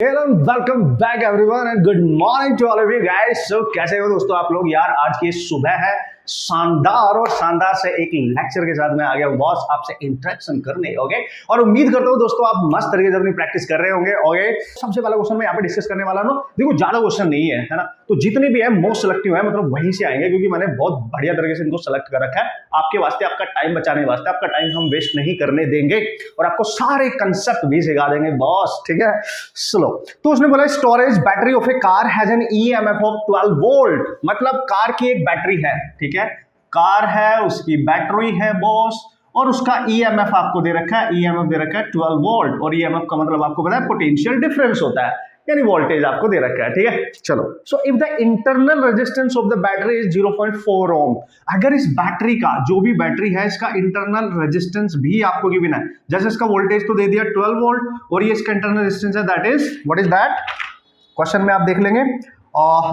Hello welcome back everyone and good morning to all of you guys. So कैसे हो दोस्तों आप लोग? यार आज की सुबह है शानदार और शानदार से एक लेक्चर के साथ मैं आ गया बॉस आपसे इंटरेक्शन करने। ओके, और उम्मीद करता हूँ दोस्तों आप मस्त तरीके से अपनी प्रैक्टिस कर रहे होंगे। ओके, सबसे पहला क्वेश्चन मैं यहाँ पे डिस्कस करने वाला हूँ। देखो ज्यादा क्वेश्चन नहीं है ना, तो जितने भी है मोस्ट सिलेक्टिव है, मतलब वहीं से आएंगे क्योंकि मैंने बहुत बढ़िया तरीके से इनको सेलेक्ट कर रखा है आपके वास्ते, आपका टाइम बचाने वास्ते। आपका टाइम हम वेस्ट नहीं करने देंगे और आपको सारे कंसेप्ट भी सिखा देंगे बॉस, ठीक है। स्लो तो उसने बोला storage battery of A car has an EMF of 12 volt, मतलब कार की एक बैटरी है, ठीक है, कार है, उसकी बैटरी है बॉस, और उसका ईएमएफ आपको दे रखा है, ईएमएफ दे रखा है 12 वोल्ट, और ईएमएफ का मतलब आपको पता है पोटेंशियल डिफरेंस होता है, यानी वोल्टेज आपको दे रखा है, ठीक है। चलो, so if the internal resistance of the battery is 0.4 ओम, अगर इस बैटरी का जो भी बैटरी है इसका इंटरनल रेजिस्टेंस भी आपको गिवन है, जैसे इसका वोल्टेज तो दे दिया 12 वोल्ट और ये इसका इंटरनल रेजिस्टेंस है, that is what is that, question में आप देख लेंगे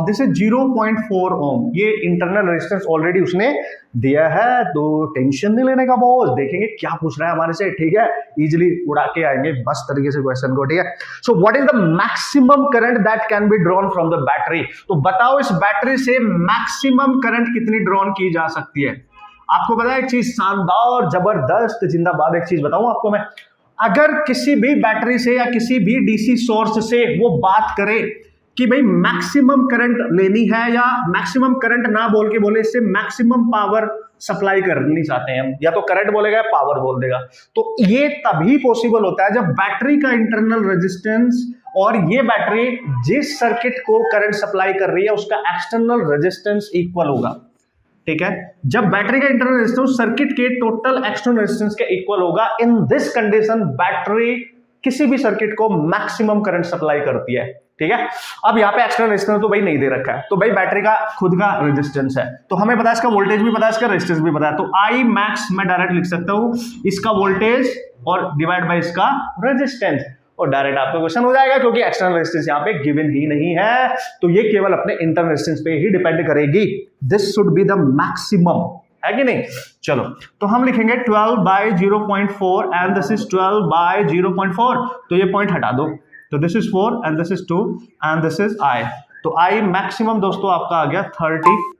दिस इज 0.4 ओम, ये इंटरनल रेजिस्टेंस ऑलरेडी उसने दिया है, तो टेंशन नहीं लेने का बॉस, देखेंगे क्या पूछ रहा है हमारे से, ठीक है, इजीली उड़ा के आएंगे बस तरीके से क्वेश्चन को, ठीक है। सो what is the maximum current that can be drawn from the battery, तो बताओ इस बैटरी से मैक्सिमम करंट कितनी ड्रॉन की जा सकती है। आपको पता है एक चीज शानदार जबरदस्त जिंदाबाद, एक चीज बताऊं आपको मैं, अगर किसी भी बैटरी से या किसी भी डीसी सोर्स से वो बात करे कि भाई मैक्सिमम करंट लेनी है या मैक्सिमम करंट ना बोल के बोले इससे मैक्सिमम पावर सप्लाई करनी चाहते हैं हम, या तो करंट बोलेगा या पावर बोल देगा, तो ये तभी पॉसिबल होता है जब बैटरी का इंटरनल रेजिस्टेंस और ये बैटरी जिस सर्किट को करंट सप्लाई कर रही है उसका एक्सटर्नल रेजिस्टेंस इक्वल होगा, ठीक है। जब बैटरी का इंटरनल रेजिस्टेंस सर्किट के टोटल एक्सटर्नल रेजिस्टेंस के इक्वल होगा, इन दिस कंडीशन बैटरी किसी भी सर्किट को मैक्सिमम करंट सप्लाई करती है, ठीक है। अब यहाँ पे एक्सटर्नल रेजिस्टेंस तो भाई नहीं दे रखा है, तो भाई बैटरी का खुद का रेजिस्टेंस है, तो हमें पता है इसका वोल्टेज भी पता है, इसका रेजिस्टेंस भी पता है, तो आई मैक्स मैं डायरेक्ट लिख सकता हूं इसका वोल्टेज और डिवाइड बाय इसका रेजिस्टेंस, और डायरेक्ट आपका क्वेश्चन हो जाएगा, क्योंकि एक्सटर्नल रेजिस्टेंस यहाँ पे गिवन ही नहीं है, तो ये केवल अपने इंटरनल रेजिस्टेंस पे ही डिपेंड करेगी। This should be the maximum, है कि नहीं। चलो, तो हम लिखेंगे 12 by 0.4 and this is 12 by 0.4, तो ये पॉइंट हटा दो, तो this is 4 and this is 2 and this is I, तो आई मैक्सिमम दोस्तों आपका आ गया 30।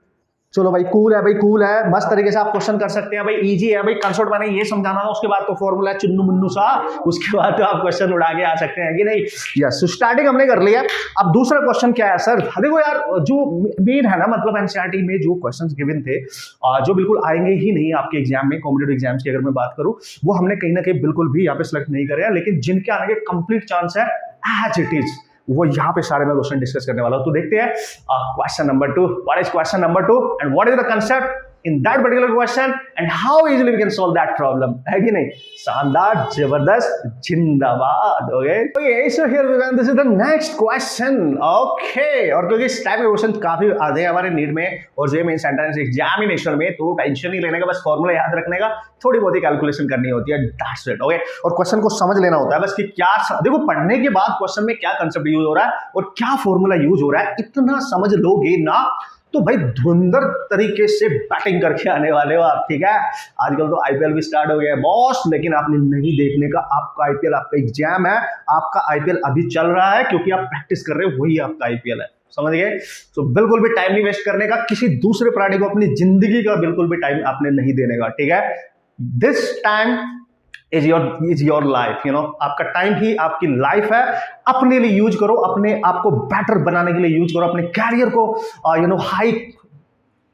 चलो भाई कूल है, भाई कूल है, मस्त तरीके से आप क्वेश्चन कर सकते हैं भाई, इजी है भाई, कंसेप्ट मैंने ये समझाना था, उसके बाद तो फॉर्मूला चुन्नू मुन्नू सा, उसके बाद तो आप क्वेश्चन उड़ा के आ सकते हैं कि नहीं। यस, स्टार्टिंग हमने कर लिया। अब दूसरा क्वेश्चन क्या है सर, देखो यार जो मेन है ना, मतलब एनसीईआरटी में जो क्वेश्चंस गिवन थे जो बिल्कुल आएंगे ही नहीं आपके एग्जाम में, कॉम्पिटिटिव एग्जाम्स की अगर मैं बात करूं, वो हमने कहीं ना कहीं बिल्कुल भी यहाँ पे सिलेक्ट नहीं करे हैं, लेकिन जिनके आने के कंप्लीट चांस है एज इट इज, वो यहाँ पे सारे मैं क्वेश्चन डिस्कस करने वाला हूं। तो देखते हैं question number 2, what is question number 2 and what is the concept in that particular question and how easily we can solve that problem, है कि नहीं। शानदार जबरदस्त जिंदाबाद। Okay, so here we go, this is the next question. Okay, और क्योंकि इस type के क्वेश्चन काफी आते हैं हमारे नीट में और जे मेंस एंट्रेंस एग्जामिनेशन में, तो टेंशन नहीं लेने का, बस फॉर्मूला याद रखने का, थोड़ी बहुत ही कैलकुलेशन करनी होती है, दैट्स इट। ओके, और क्वेश्चन को समझ लेना होता है बस कि क्या, देखो पढ़ने के बाद क्वेश्चन में क्या कंसेप्ट यूज हो रहा है और क्या फॉर्मूला यूज हो रहा है, इतना समझ लोगे ना तो भाई धुंधर तरीके से बैटिंग करके आने वाले हो आप, ठीक है। आजकल तो आईपीएल भी स्टार्ट हो गया है बॉस, लेकिन आपने नहीं देखने का, आपका आईपीएल आपका एग्जाम है, आपका आईपीएल अभी चल रहा है, क्योंकि आप प्रैक्टिस कर रहे हो, वही आपका आईपीएल है, समझ गए। तो बिल्कुल भी टाइम नहीं वेस्ट करने का, किसी दूसरे प्राणी को अपनी जिंदगी का बिल्कुल भी टाइम आपने नहीं देने का, ठीक है। This time is your life, you know, आपका टाइम ही आपकी लाइफ है, अपने लिए यूज करो, अपने आप को बेटर बनाने के लिए यूज करो, अपने कैरियर को यू नो हाई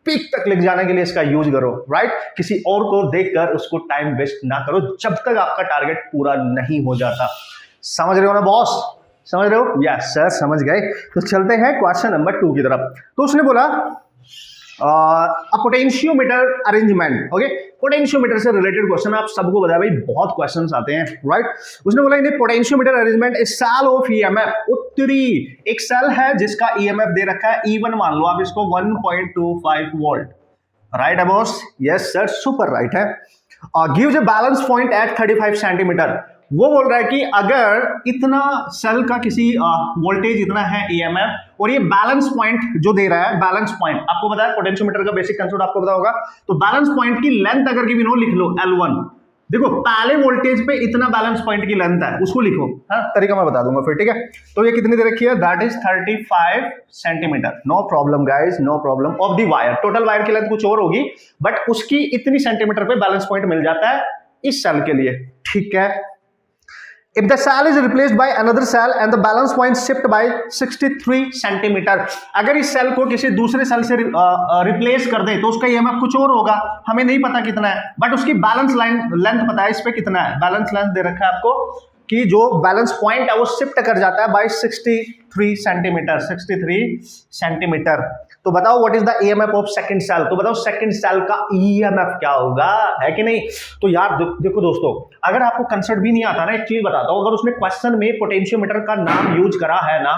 पीक तक ले जाने के लिए इसका यूज करो, राइट। किसी और को देखकर उसको टाइम वेस्ट ना करो जब तक आपका टारगेट पूरा नहीं हो जाता, समझ रहे हो ना बॉस, समझ रहे हो। यस सर, समझ गए। तो चलते हैं क्वेश्चन नंबर 2 की तरफ। तो उसने बोला पोटेंशियोमीटर अरेंजमेंट। ओके, पोटेंशियोमीटर से रिलेटेड क्वेश्चन आप सबको बताया भाई, बहुत क्वेश्चंस आते हैं, राइट। उसने बोला in potentiometer arrangement a cell of EMF, उत्तरी एक सेल है जिसका ईएमएफ दे रखा है E1, मान लो आप इसको 1.25 वोल्ट, राइट है boss. Yes sir, super right है। Gives a balance point at 35 centimetre, वो बोल रहा है कि अगर इतना सेल का किसी वोल्टेज इतना है ईएमएफ, और ये बैलेंस पॉइंट जो दे रहा है, बैलेंस पॉइंट आपको पता है पोटेंशियोमीटर का बेसिक कंसेप्ट आपको पता होगा, तो बैलेंस पॉइंट की लेंथ अगर गिवन हो, लिख लो L1, देखो पहले वोल्टेज पे इतना बैलेंस पॉइंट की लेंथ है, उसको लिखो। हाँ, तरीका मैं बता दूंगा फिर, ठीक है। तो ये कितनी दे रखी है, that is 35 centimetre. No problem guys, no problem. Of the wire, total wire की लेंथ कुछ और होगी, बट उसकी इतनी सेंटीमीटर पे बैलेंस पॉइंट मिल जाता है इस सेल के लिए, ठीक है। If the cell is replaced by another cell and the balance point shift by 63 centimetre, अगर इस सेल को किसी दूसरे सेल से रिप्लेस कर दे तो उसका ईएमएफ कुछ और होगा, हमें नहीं पता कितना है, बट उसकी बैलेंस लाइन लेंथ पता है इस पे कितना है। बैलेंस लेंथ दे रखा है आपको कि जो बैलेंस पॉइंट है वो शिफ्ट कर जाता है बाय 63 सेंटीमीटर, 63 सेंटीमीटर। तो बताओ what is the EMF of second cell, तो बताओ सेकंड सेल का ईएमएफ क्या होगा, है कि नहीं। तो यार देखो दोस्तों, अगर आपको कंसेप्ट भी नहीं आता ना, एक चीज बताता हूं, अगर उसने क्वेश्चन में पोटेंशियोमीटर का नाम यूज करा है ना,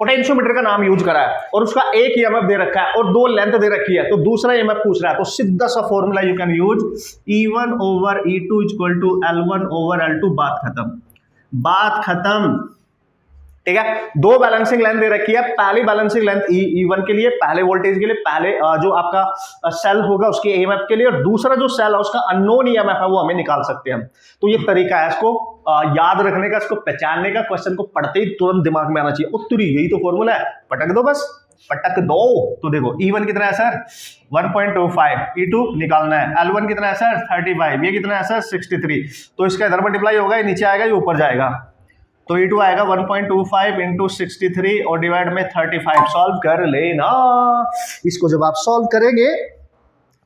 पोटेंशियोमीटर का नाम यूज करा है और उसका एक ईएमएफ दे रखा है और दो लेंथ दे रखी है, तो दूसरा ईएमएफ पूछ रहा है, तो सीधा सा formula you can use E1 over E2 equal to L1 over L2, बात खत्म, बात खत्म, ठीक है। दो बैलेंसिंग लेंथ दे रखी है, पहली बैलेंसिंग लेंथ E1 के लिए, पहले वोल्टेज के लिए, पहले जो आपका सेल होगा उसके ईएमएफ के लिए, और दूसरा जो सेल है उसका अननोन ईएमएफ है वो हमें निकाल सकते हैं हम। तो ये तरीका है इसको याद रखने का, इसको पहचानने का, क्वेश्चन को पढ़ते ही तुरंत दिमाग में आना चाहिए, उत्तरी यही तो फॉर्मूला है, पटक दो बस, पटक दो। तो देखो E1 कितना है सर 1.25, E2 निकालना है, L1 कितना है सर 35, ये कितना है सर 63, तो इसका इधर मल्टीप्लाई होगा, ये नीचे आएगा, ये ऊपर जाएगा, तो E2 आएगा 1.25 इंटू 63 और डिवाइड में 35, सॉल्व कर लेना। इसको जब आप सॉल्व करेंगे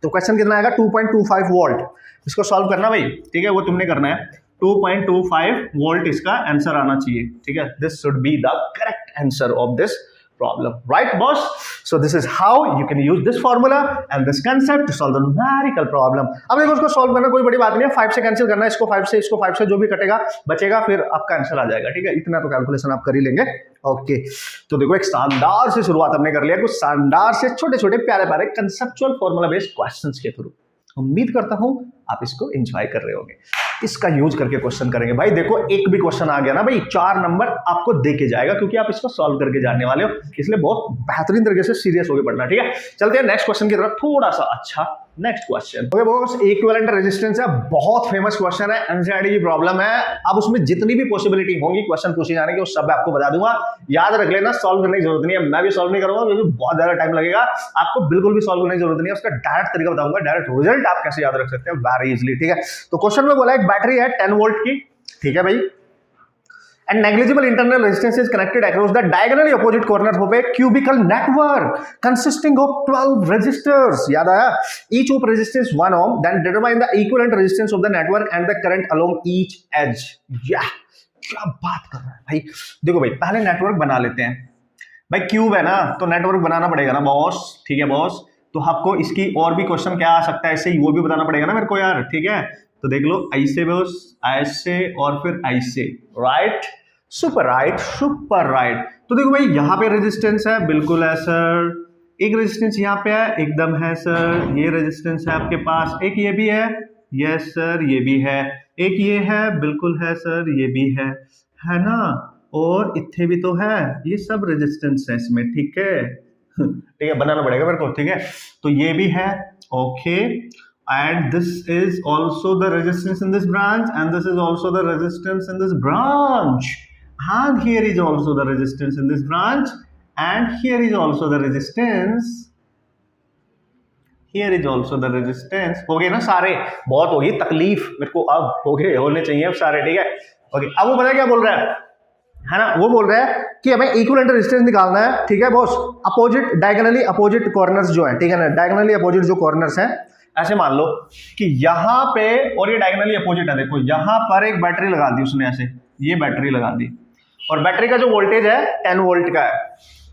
तो क्वेश्चन कितना आएगा 2.25 वोल्ट, इसको सॉल्व करना भाई, ठीक है, वो तुमने करना है। 2.25 वोल्ट इसका आंसर आना चाहिए, ठीक है, this should be the correct answer of this problem, right boss? So this is how you can use this formula and this concept to solve the numerical problem. अब देखो उसको सॉल्व करना कोई बड़ी बात नहीं है, 5 से कैंसिल करना है, इसको 5 से, इसको 5 से, जो भी कटेगा बचेगा, फिर आपका आंसर आ जाएगा, ठीक है, इतना तो कैलकुलेशन आप कर ही लेंगे। ओके, तो देखो एक शानदार से शुरुआत हमने कर लिया, कुछ शानदार से छोटे छोटे प्यारे प्यारे कंसेप्चुअल फॉर्मूला बेस्ड क्वेश्चंस के थ्रू। उम्मीद करता हूं आप इसको एंजॉय कर रहे होंगे, इसका यूज करके क्वेश्चन करेंगे। भाई देखो एक भी क्वेश्चन आ गया ना भाई, 4 नंबर आपको दे के जाएगा, क्योंकि आप इसको सॉल्व करके जानने वाले हो, इसलिए बहुत बेहतरीन तरीके से सीरियस होकर पढ़ना, ठीक है। चलते हैं नेक्स्ट क्वेश्चन की तरफ, थोड़ा सा अच्छा next question. Okay boss, equivalent resistance है, बहुत फेमस क्वेश्चन है, एनसीईआरटी की प्रॉब्लम है। अब उसमें जितनी भी पॉसिबिलिटी होंगी क्वेश्चन पूछे जाने की, वो सब आपको बता दूंगा, याद रख लेना, सॉल्व करने की जरूरत नहीं है, मैं भी सॉल्व नहीं करूंगा क्योंकि बहुत ज्यादा टाइम लगेगा, आपको बिल्कुल भी सॉल्व करने की जरूरत नहीं है, उसका डायरेक्ट तरीका बताऊंगा, डायरेक्ट रिजल्ट आप कैसे याद रख सकते हैं वेरी इजीली, ठीक है। तो क्वेश्चन में बोला एक बैटरी है 10 वोल्ट की, ठीक है भाई, and negligible internal resistance is connected across the diagonally opposite corners of a cubical network consisting of 12 resistors, याद आया, each of resistance 1 ohm, then determine the equivalent resistance of the network and the current along each edge। yeah, क्या बात कर रहा है भाई। देखो भाई पहले नेटवर्क बना लेते हैं भाई, क्यूब है ना तो नेटवर्क बनाना पड़ेगा ना बॉस, ठीक है बॉस। तो आपको इसकी और भी क्वेश्चन क्या आ सकता है इससे, वो भी बताना पड़ेगा ना मेरे को यार, ठीक है। तो देख लो ऐसे बॉस, ऐसे और फिर ऐसे, right, super right, super right. तो देखो भाई यहाँ पे रेजिस्टेंस है, बिल्कुल है सर, एक रेजिस्टेंस यहाँ पे है, एकदम है सर, ये रेजिस्टेंस है आपके पास, एक ये भी है, यस सर, ये भी है, एक ये है, बिल्कुल है सर, ये भी है ना, और इतने भी तो है, ये सब रेजिस्टेंस है इसमें, ठीक है ठीक है, बनाना पड़ेगा मेरे को, ठीक है। तो ये भी है, okay, and this is also the resistance in this branch and this is also the resistance in this branch and here is also the resistance in this branch and here is also the resistance, here is also the resistance। हो गए ना सारे, बहुत होगी तकलीफ मेरे को, अब हो गए, होने चाहिए अब सारे, ठीक है। ओके, अब वो पता क्या बोल रहा है ना, वो बोल रहा है कि हमें इक्विवेलेंट रेजिस्टेंस निकालना है, ठीक है boss, opposite diagonally opposite corners जो है, ठीक है ना, डायगोनली अपोजिट जो कॉर्नर्स हैं, ऐसे मान लो कि यहाँ पे, और ये डायगोनली अपोजिट है, देखो यहाँ पर एक बैटरी लगा दी उसने, ऐसे ये बैटरी लगा दी, और बैटरी का जो वोल्टेज है 10 वोल्ट का है,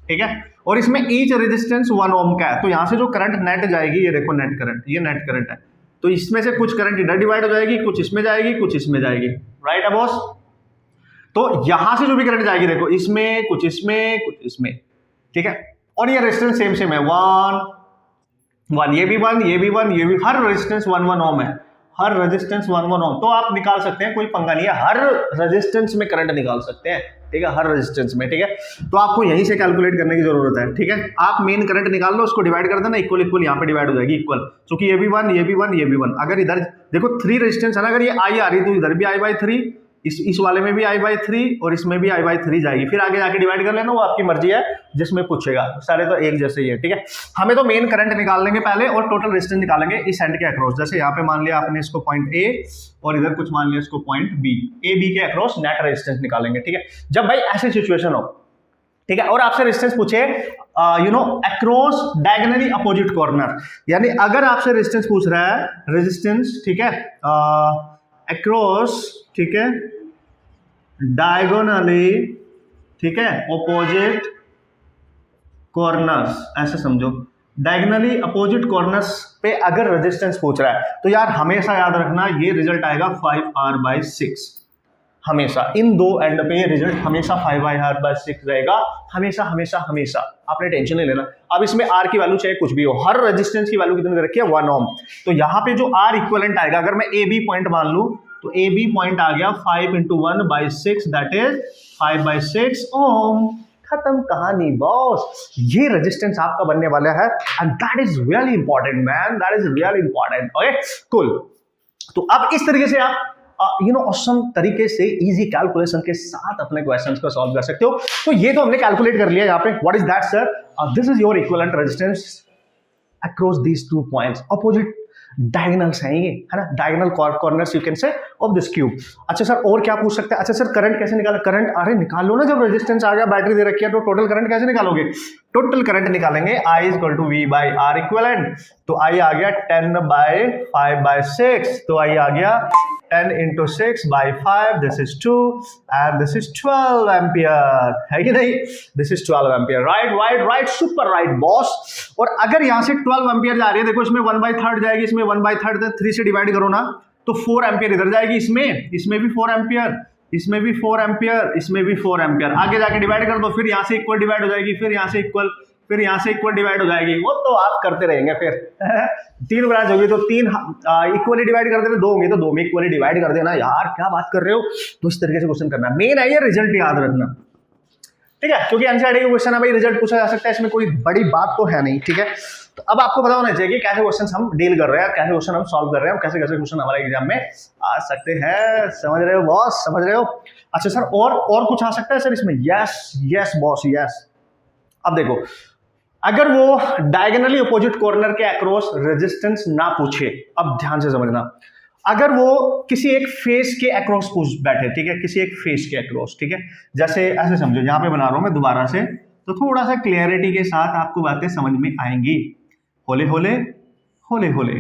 ठीक है, और इसमें ईच रेजिस्टेंस 1 ओम का है। तो यहाँ से जो करंट नेट जाएगी, ये देखो नेट करंट, ये नेट करंट है, तो इसमें से कुछ करंट इधर डिवाइड हो जाएगी, कुछ इसमें जाएगी, कुछ इसमें जाएगी, राइट है बॉस। तो यहां से जो भी करंट जाएगी देखो, इसमें कुछ, इसमें कुछ, इसमें, ठीक है, और ये रेजिस्टेंस सेम है, 1 1, ये भी 1, ये भी 1, ये भी, हर रेजिस्टेंस 1 1 ओम है, हर रेजिस्टेंस 1 ओम, तो आप निकाल सकते हैं, कोई पंगा नहीं है, हर रेजिस्टेंस में करंट निकाल सकते हैं, ठीक है, हर रेजिस्टेंस में, ठीक है। तो आपको यहीं से कैलकुलेट करने की जरूरत है, ठीक है। आप मेन करंट निकाल लो, उसको डिवाइड कर देना, इक्वल इक्वल यहाँ पे डिवाइड हो जाएगी, इक्वल, क्योंकि ये भी 1, ये भी 1, ये भी 1। अगर इधर देखो 3 रेजिस्टेंस है ना, अगर ये आई आ रही तो इधर भी I/3, इस वाले में भी I/3 और इसमें भी I/3 जाएगी, फिर आगे जाके डिवाइड कर लेना, वो आपकी मर्जी है, जिसमें पूछेगा, सारे तो एक जैसे ही है, ठीक है। हमें तो मेन करंट निकाल लेंगे पहले और टोटल रेजिस्टेंस निकालेंगे इस एंड के अक्रॉस। जैसे यहाँ पे मान लिया आपने इसको पॉइंट ए और इधर कुछ मान लिया इसको पॉइंट बी, ए बी के अक्रॉस नेट रेजिस्टेंस निकालेंगे, ठीक है। जब भाई ऐसी सिचुएशन हो, ठीक है, और आपसे रेजिस्टेंस पूछे अक्रॉस डायगोनली अपोजिट कॉर्नर, यानी अगर आपसे रेजिस्टेंस पूछ रहा है, रेजिस्टेंस, ठीक है, अक्रॉस, ठीक है, डायगोनली, ठीक है, अपोजिट कॉर्नर्स, ऐसे समझो, डायगोनली अपोजिट कॉर्नर्स पे अगर रेजिस्टेंस पूछ रहा है, तो यार हमेशा याद रखना ये रिजल्ट आएगा 5R/6, हमेशा इन दो एंड पे ये रिजल्ट हमेशा 5R/6 रहेगा, हमेशा हमेशा हमेशा, आपने टेंशन नहीं लेना। अब इसमें R की वैल्यू चाहे कुछ भी हो, हर रेजिस्टेंस की वैल्यू कितनी दे रखी है, 1 ओम, तो यहाँ पे जो R इक्विवेलेंट आएगा, अगर मैं AB पॉइंट मान लूं तो AB पॉइंट आ गया 5 × 1/6, दैट इज 5/6 ओम, खत्म कहानी बॉस। ये रेजिस्टेंस आपका बनने वाला है and that is really important man, that is really important, okay cool. तो अब इस तरीके से आप ऑसम तरीके से इजी कैलकुलेशन के साथ अपने क्वेश्चंस को सॉल्व कर सकते हो। तो ये तो हमने कैलकुलेट कर लिया यहाँ पे, what is that sir, this is your equivalent resistance across these 2 points, opposite diagonals हैं ये, है ना, डायगोनल कॉर्नर्स यू कैन से ऑफ दिस क्यूब। अच्छा सर और क्या पूछ सकते हैं, अच्छा सर करंट कैसे निकाला, करंट अरे निकाल लो ना, जब रेजिस्टेंस आ गया, बैटरी दे रखी है, तो टोटल करंट कैसे निकालोगे, टोटल करंट निकालेंगे I = V/R इक्विवेलेंट, तो I आ गया 10/5/6, तो I आ गया 10 × 6/5, this is 2 and this is 12 ampere, है कि नहीं, this is 12 ampere, right, super right boss. और अगर यहाँ से 12 एम्पियर जा रही है, देखो इसमें 1/3 जाएगी, इसमें 1/3 3 से डिवाइड करो ना, तो 4 एम्पियर इधर जाएगी, इसमें भी 4 एम्पियर, इसमें भी 4 एम्पियर, इसमें भी 4 एम्पियर, आगे जाके डिवाइड कर दो, फिर यहाँ से इक्वल डिवाइड हो जाएगी, फिर यहाँ से इक्वल, फिर यहाँ से इक्वल डिवाइड हो जाएगी, वो तो आप करते रहेंगे फिर 3 ब्रांच होगी तो 3 इक्वली डिवाइड कर देना, 2 होंगी तो 2 में इक्वली डिवाइड कर देना, यार क्या बात कर रहे हो। तो इस तरीके से क्वेश्चन करना, मेन है ये रिजल्ट याद रखना, ठीक है, क्योंकि एनसीईआरटी का क्वेश्चन है भाई, रिजल्ट पूछा जा सकता है, इसमें कोई बड़ी बात तो है नहीं, ठीक है। तो अब आपको पता होना चाहिए कि कैसे क्वेश्चन हम डील कर रहे हैं, कैसे क्वेश्चन हम सॉल्व कर रहे हैं, कैसे कैसे क्वेश्चन हमारे एग्जाम में आ सकते हैं, समझ रहे हो बॉस, समझ रहे हो। अच्छा सर और कुछ आ सकता है सर इसमें, यस बॉस यस। अब देखो अगर वो डायगोनली अपोजिट कॉर्नर के अक्रॉस रेजिस्टेंस ना पूछे, अब ध्यान से समझना, अगर वो किसी एक फेस के अक्रॉस पूछ बैठे, ठीक है, किसी एक फेस के अक्रॉस, ठीक है, जैसे ऐसे समझो, यहाँ पे बना रहा हूं मैं दोबारा से, तो थोड़ा सा क्लियरिटी के साथ आपको बातें समझ में आएंगी, होले होले होले होले,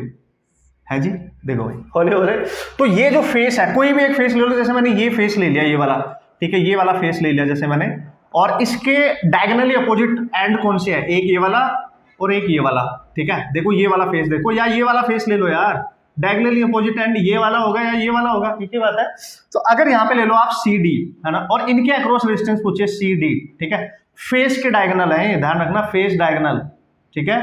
है जी, देखो भाई होले होले। तो ये जो फेस है, कोई भी एक फेस ले लो, जैसे मैंने ये फेस ले लिया, ये वाला, ठीक है, ये वाला फेस ले लिया जैसे मैंने, और इसके डायगोनली अपोजिट एंड कौन से है, एक ये वाला और एक ये वाला, ठीक है, देखो ये वाला फेस देखो, या ये वाला फेस ले लो यार, डायगोनली अपोजिट एंड ये वाला होगा या ये वाला होगा, ठीक है बात है। तो अगर यहाँ पे ले लो आप CD, है ना, और इनके अक्रॉस रेजिस्टेंस पूछे CD, ठीक है, फेस के डायगोनल है, ध्यान रखना, फेस डायगोनल, ठीक है,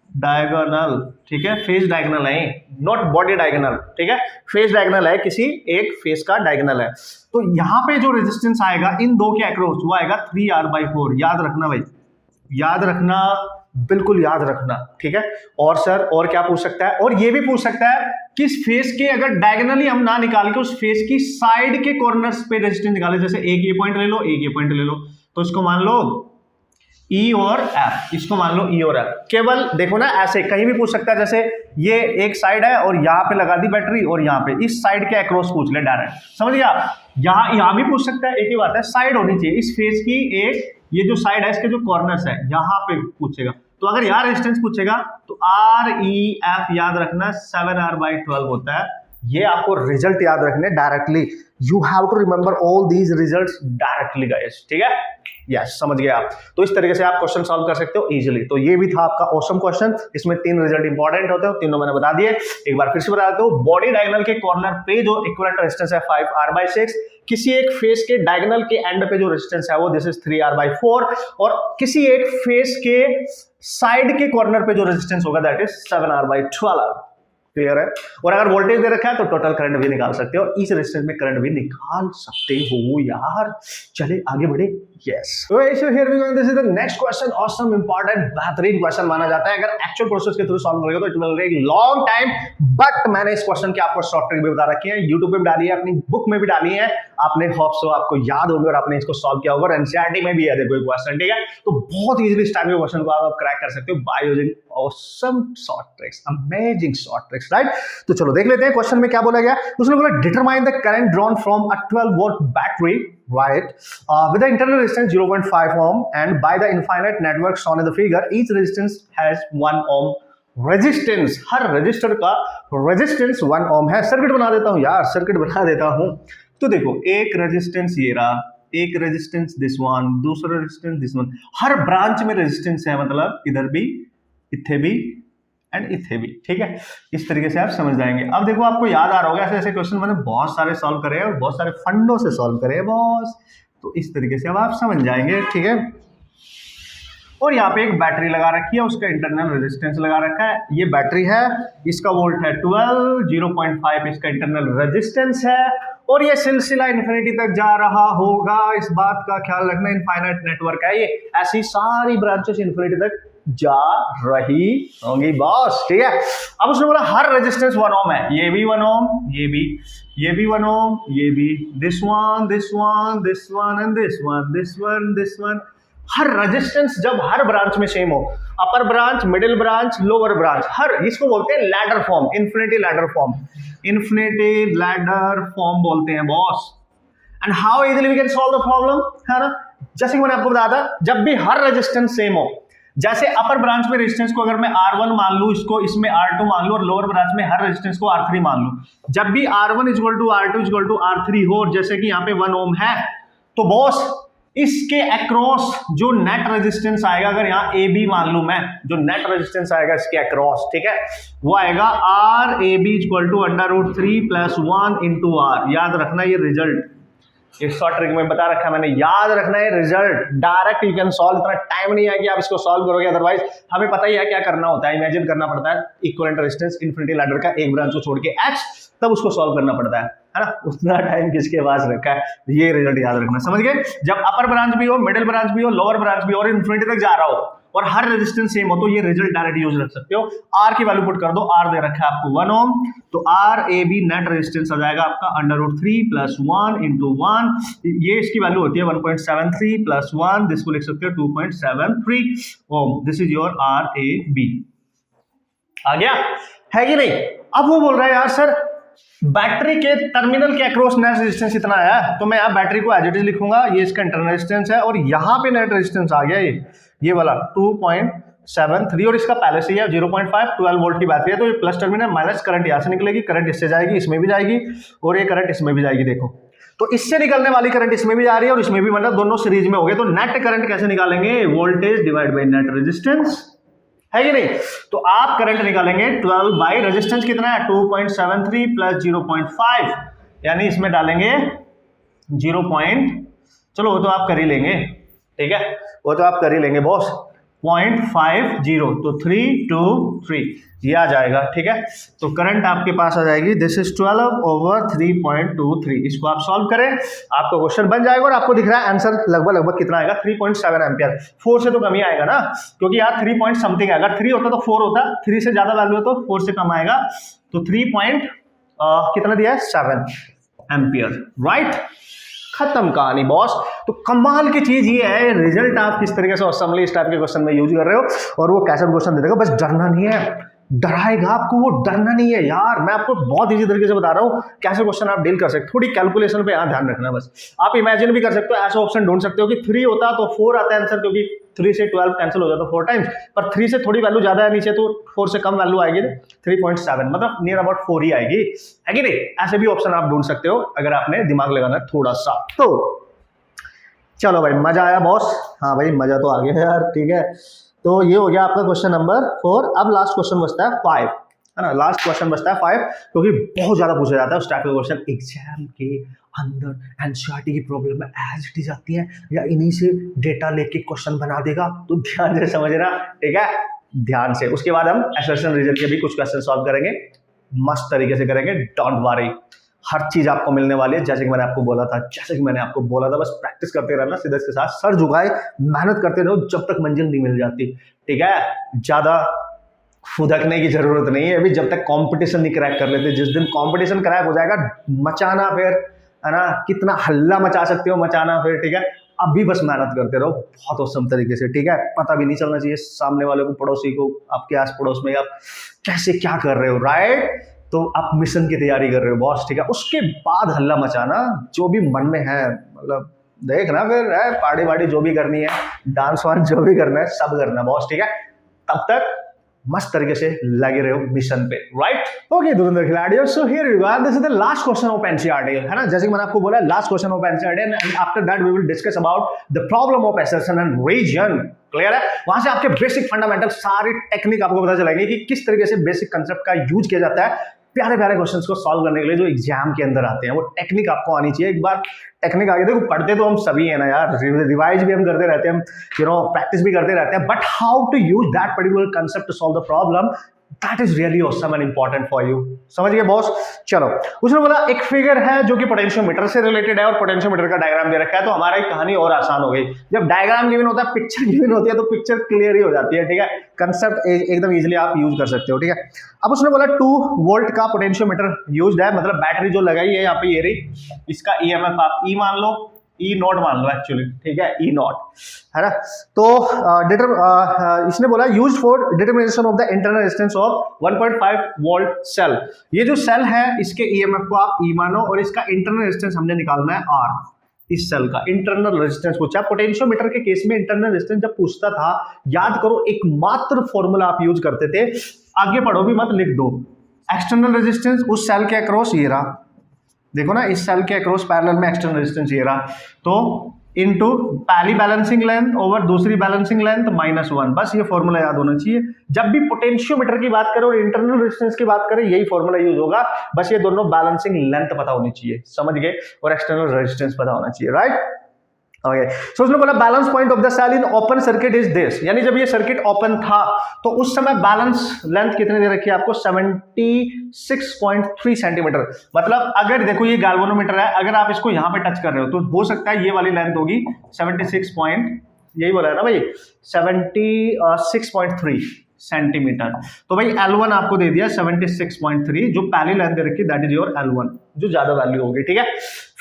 डायगोनल, ठीक है, फेस डायगोनल है, नॉट बॉडी डायगोनल, ठीक है, फेस डायगोनल है, किसी एक फेस का डायगोनल है। तो यहाँ पे जो रेजिस्टेंस आएगा इन दो के अक्रॉस, वो आएगा 3R/4, याद रखना भाई, याद रखना, बिल्कुल याद रखना, ठीक है। और सर और क्या पूछ सकता है, और ये भी पूछ सकता है कि इस फेस के अगर डायगोनली हम ना निकाल के उस फेस की साइड के कॉर्नर्स पे रेजिस्टेंस निकाले, जैसे एक ये पॉइंट ले लो, एक ये पॉइंट ले लो, तो इसको मान लो E और F, इसको मान लो E और F, केवल देखो ना ऐसे कहीं भी पूछ सकता है, जैसे ये एक साइड है और यहाँ पे लगा दी बैटरी, और यहाँ पे इस साइड के अक्रॉस पूछ ले डायरेक्ट, समझ गया। यहाँ भी पूछ सकता है, एक ही बात है, साइड होनी चाहिए इस फेस की, एक ये जो साइड है इसके जो कॉर्नर्स है यहाँ पे पूछेगा। तो अगर यहाँ रेजिस्टेंस पूछेगा तो REF याद रखना 7R/12 होता है। ये आपको रिजल्ट याद रखने directly, you have to remember all these results directly guys, ठीक है, यस, समझ गए आप। तो इस तरीके से आप क्वेश्चन सॉल्व कर सकते हो इजीली। तो ये भी था आपका ऑसम क्वेश्चन, इसमें 3 रिजल्ट इंपॉर्टेंट होते हैं, तीनों मैंने बता दिए, एक बार फिर से बता देता हूं। बॉडी डायगोनल के कॉर्नर पे जो इक्विवेलेंट रेजिस्टेंस है 5R/6, किसी एक फेस के डायगोनल के एंड पे जो रेजिस्टेंस है वो दिस इज 3R/4, और किसी एक फेस के साइड के कॉर्नर पे जो रेजिस्टेंस होगा दैट इज 7R/12। क्लियर है। और अगर वोल्टेज दे रखा है तो टोटल करंट भी निकाल सकते हो, इस रेजिस्टेंस में करंट भी निकाल सकते हो यार। चले आगे बढ़े। Yes, so here we go, this is the next question, awesome, important, बेहतरीन क्वेश्चन माना जाता है। अगर एक्चुअल प्रोसेस के थ्रू सॉल्व करोगे तो it will take long time, but मैंने इस क्वेश्चन की आपको शॉर्ट ट्रिक भी बता रखी है, यूट्यूब पे भी डाली है, अपनी बुक में भी डाली है, आपने होप सो आपको याद होगी और आपने इसको सॉल्व किया होगा। एनसीईआरटी में भी है देखो क्वेश्चन, ठीक है। तो बहुत इजीली इस टाइप के क्वेश्चन को आप क्रैक कर सकते हो by using awesome short tricks, amazing short tricks, right. तो चलो देख लेते हैं क्वेश्चन में क्या बोला गया। उसने बोला determine the current drawn from a 12 volt battery, right, with the internal resistance 0.5 ohm and by the infinite network shown in the figure, each resistance has 1 ohm resistance। Her register का resistance 1 ohm है। Circuit बना देता हूं यार, circuit बना देता हूं। तो देखो एक रेजिस्टेंस ये रहा, एक रेजिस्टेंस दिस वन, दूसरा resistance this one, her branch में रेजिस्टेंस है, मतलब इधर भी, इथे भी एंड इथे भी, ठीक है। इस तरीके से आप समझ जाएंगे। अब देखो आपको याद आ रहा होगा, ऐसे ऐसे क्वेश्चन मैंने बहुत सारे सॉल्व करे हैं और बहुत सारे फंडों से सॉल्व करे हैं बॉस, तो इस तरीके से अब आप समझ जाएंगे, ठीक है। और यहाँ पे एक बैटरी लगा रखी है, उसका इंटरनल रेजिस्टेंस लगा रखा है, ये बैटरी है, इसका वोल्ट है 12, 0.5 इसका इंटरनल रेजिस्टेंस है, और ये सिलसिला इन्फिनिटी तक जा रहा होगा, इस बात का ख्याल रखना। इनफाइनाइट नेटवर्क है ये, ऐसी सारी ब्रांचेस इन्फिनिटी तक जा रही होंगी बॉस, ठीक है। अब उसने बोला हर रेजिस्टेंस 1 ओम है, ये भी 1 ओम, ये भी 1 ओम, ये भी, this one, this one, this one and this one, this one, this one. हर रेजिस्टेंस जब हर ब्रांच में सेम हो, upper branch, middle branch, lower branch, हर, इसको बोलते हैं ladder form, infinity ladder form, infinity ladder form बोलते हैं boss. And how easily we can solve the problem, है ना। जैसे कि मैंने आपको बताया था, जब भी हर रेजिस्टेंस सेम हो, जैसे अपर ब्रांच में रेजिस्टेंस को अगर मैं R1 मान लूं, इसको इसमें R2 मान लूं, और लोअर ब्रांच में हर रेजिस्टेंस को R3 मान लूं, जब भी R1 = R2 = R3 हो, और जैसे कि यहाँ पे 1 ओम है, तो बॉस इसके अक्रॉस जो नेट रेजिस्टेंस आएगा, अगर यहाँ AB मान लूं मैं, जो नेट रेजिस्टेंस आएगा इसके अक्रॉस, ठीक है, वो आएगा RAB = √3 + 1 × R। याद रखना ये रिजल्ट, ये शॉर्ट ट्रिक में बता रखा है मैंने, याद रखना है result. Direct you can solve, इतना टाइम नहीं है कि आप इसको सॉल्व करोगे, अदरवाइज हमें पता ही है क्या करना होता है, इमेजिन करना पड़ता है इक्विवेलेंट रेजिस्टेंस इन्फिनिटी लैडर का एक ब्रांच को छोड़ के H, तब उसको सॉल्व करना पड़ता है ना। उतना टाइम किसके पास रखा है, ये रिजल्ट याद रखना, समझ गए। जब अपर ब्रांच भी हो, मिडिल ब्रांच भी हो, लोअर ब्रांच भी हो, और इन्फिनिटी तक जा रहा हो, और हर रेजिस्टेंस सेम हो, तो ये रिजल्ट डायरेक्ट यूज रख सकते हो। R की वैल्यू पुट कर दो, R दे रखा है आपको 1 ओम, तो RAB नेट रेजिस्टेंस आ जाएगा आपका √3 + 1 × 1, ये इसकी वैल्यू होती है 1.73 + 1, दिस को लिख सकते हो 2.73 ओम, दिस इज योर RAB। आ गया है कि नहीं। अब वो बोल रहा है यार सर बैटरी के टर्मिनल के अक्रॉस नेट रेजिस्टेंस इतना है, तो मैं यहाँ बैटरी को एज इट इज लिखूंगा, ये इसका इंटरनल रेजिस्टेंस है, और यहाँ पे नेट रेजिस्टेंस आ गया ये वाला 2.73, और इसका पहले से ही है 0.5, 12 वोल्ट की बैटरी है, तो ये प्लस टर्मिनल, माइनस करंट यहाँ से निकलेगी, करंट इससे जाएगी, इसमें भी जाएगी, और ये करंट इसमें भी जाएगी। देखो तो इससे निकलने वाली करंट इसमें भी जा रही है और इसमें भी, मतलब दोनों सीरीज में हो गए। तो नेट करंट कैसे निकालेंगे, voltage divide by net resistance, है कि नहीं। तो आप करंट निकालेंगे 12 बाई रेजिस्टेंस कितना है 2.73 + 0.5, यानी इसमें डालेंगे 0. चलो वो तो आप कर ही लेंगे, ठीक है, वो तो आप कर ही लेंगे बॉस, 0.50, तो 3 2 3 ये आ जाएगा, ठीक है। तो करंट आपके पास आ जाएगी, दिस इज 12/3.23। इसको आप सॉल्व करें, आपका क्वेश्चन बन जाएगा, और आपको दिख रहा है आंसर लगभग कितना आएगा, 3.7 एम्पियर। 4 से तो कम ही आएगा ना, क्योंकि यार 3 पॉइंट समथिंग है, अगर 3 होता तो 4 होता, 3 से ज्यादा वैल्यू है तो 4 से कम आएगा, तो 3 कितना दिया है 7 एम्पियर, राइट। खत्म कहानी बॉस। तो कमाल की चीज ये है, रिजल्ट आप किस तरीके से असम्बली इस टाइप के क्वेश्चन में यूज कर रहे हो, और वो कैसे क्वेश्चन दे देगा, बस डरना नहीं है, डराएगा आपको वो, डरना नहीं है यार। मैं आपको बहुत इजी तरीके से बता रहा हूँ कैसे क्वेश्चन आप डील कर सकते, थोड़ी कैलकुलेशन पे यहाँ ध्यान रखना बस। आप इमेजिन भी कर सकते हो, ऐसा ऑप्शन ढूंढ सकते हो कि 3 होता तो 4 आता है आंसर, क्योंकि 3 से 12 कैंसिल हो जाता 4 टाइम्स, पर 3 से थोड़ी वैल्यू ज्यादा है नीचे, तो 4 से कम वैल्यू आएगी, 3.7 मतलब नियर अबाउट 4 ही आएगी, है कि नहीं। ऐसे भी ऑप्शन आप ढूंढ सकते हो अगर आपने दिमाग लगाना है थोड़ा सा। तो चलो भाई मजा आया बॉस, हाँ भाई मजा तो आ गया यार, ठीक है। तो ये हो गया आपका क्वेश्चन नंबर 4। अब लास्ट क्वेश्चन बचता है 5, है ना, लास्ट क्वेश्चन बचता है 5, क्योंकि बहुत ज्यादा पूछा जाता है उस टाइप का क्वेश्चन एग्जाम के अंदर। एनसीईआरटी की प्रॉब्लम में एज इट इज आती है, या इन्हीं से डेटा लेके क्वेश्चन बना देगा, तो ध्यान से समझना, ठीक है, ध्यान से। उसके बाद हम एसर्शन रीजन के भी कुछ क्वेश्चन सॉल्व करेंगे, मस्त तरीके से करेंगे, डोंट वरी, हर चीज आपको मिलने वाली है जैसे कि मैंने आपको बोला था। बस प्रैक्टिस करते रहना, सीधे के साथ सर झुकाए मेहनत करते रहो जब तक मंजिल नहीं मिल जाती, ठीक है। ज्यादा फुदकने की जरूरत नहीं है अभी, जब तक कंपटीशन नहीं क्रैक कर लेते। जिस दिन कंपटीशन क्रैक हो जाएगा मचाना, फिर है ना, कितना हल्ला मचा सकते हो मचाना फिर, ठीक है। अभी बस मेहनत करते रहो बहुत औसम तरीके से, ठीक है। पता भी नहीं चलना चाहिए सामने वाले को, पड़ोसी को, आपके आस पड़ोस में आप कैसे क्या कर रहे हो, राइट। तो आप मिशन की तैयारी कर रहे हो बॉस, ठीक है। उसके बाद हल्ला मचाना जो भी मन में है, मतलब देखना फिर है, पार्टी वार्टी जो भी करनी है, डांस वांस जो भी करना है सब करना बॉस, ठीक है। तब तक मस्त तरीके से लगे रहो मिशन पे, राइट। ओके धुरंधर खिलाड़ियों, so here we go, this is the last question of NCERT, है ना। जैसे कि मैंने आपको बोला last question of NCERT, and after that we will discuss about the problem of assertion and reason, clear है। वहां से आपके बेसिक फंडामेंटल सारी टेक्निक आपको पता चलेगी कि किस तरीके से बेसिक कंसेप्ट का यूज किया जाता है प्यारे प्यारे क्वेश्चंस को सॉल्व करने के लिए जो एग्जाम के अंदर आते हैं। वो टेक्निक आपको आनी चाहिए। एक बार टेक्निक आगे, देखो पढ़ते तो हम सभी है ना यार, रिवाइज भी हम करते रहते हैं, प्रैक्टिस भी करते रहते हैं, but how to use that particular concept to solve the problem, that is really awesome and important for you. समझ गए बॉस। चलो, उसने बोला एक फिगर है जो कि पोटेंशियोमीटर से रिलेटेड है और पोटेंशियोमीटर का डायग्राम दे रखा है, तो हमारी कहानी और आसान हो गई। जब डायग्राम गिवन होता है, पिक्चर गिवन होती है, तो पिक्चर क्लियर ही हो जाती है, ठीक है। कंसेप्ट एकदम इजीली आप यूज कर सकते हो, ठीक है। अब उसने बोला 2 वोल्ट का पोटेंशियोमीटर यूज्ड है, मतलब बैटरी जो लगाई है यहाँ पे ये रही, इसका ईएमएफ आप ई मान लो, ई नॉट मान लो एक्चुअली, ठीक है, ई नॉट, है ना। तो इसने बोला use for determination of the internal resistance of 1.5 volt cell. ये जो सेल है इसके ईएमएफ को आप ई मानो और इसका इंटरनल रेजिस्टेंस हमने निकालना है आर। इस सेल का इंटरनल रेजिस्टेंस पूछा। पोटेंशियोमीटर के केस में इंटरनल रेजिस्टेंस जब पूछता था, याद करो एकमात्र फॉर्मूला आप यूज करते थे, आगे पढ़ो भी मत, लिख दो। एक्सटर्नल रेजिस्टेंस उस सेल के अक्रॉस ये रहा, देखो ना, इस सेल के अक्रॉस पैरेलल में एक्सटर्नल रेजिस्टेंस ये रहा, तो इनटू पहली बैलेंसिंग लेंथ ओवर दूसरी बैलेंसिंग लेंथ -1। बस ये फॉर्मूला याद होना चाहिए। जब भी पोटेंशियोमीटर की बात करें और इंटरनल रेजिस्टेंस की बात करें, यही फॉर्मूला यूज होगा। बस ये दोनों बैलेंसिंग लेंथ पता होनी चाहिए, समझ गए, और एक्सटर्नल रेजिस्टेंस पता होना चाहिए, राइट। ओके, सो उसने बोला balance point of the cell in open circuit is this, यानी जब ये सर्किट ओपन था तो उस समय बैलेंस लेंथ कितनी दे रखी है आपको, 76.3 सेंटीमीटर। मतलब अगर देखो ये गैल्वेनोमीटर है, अगर आप इसको यहां पे टच कर रहे हो तो हो सकता है ये वाली लेंथ होगी 76 पॉइंट, यही बोला है ना भाई, 76.3 सेंटीमीटर। तो भाई L1 आपको दे दिया 76.3, जो पहली लेंथ दे रखी दैट इज योर L1, जो ज्यादा वैल्यू होगी, ठीक है।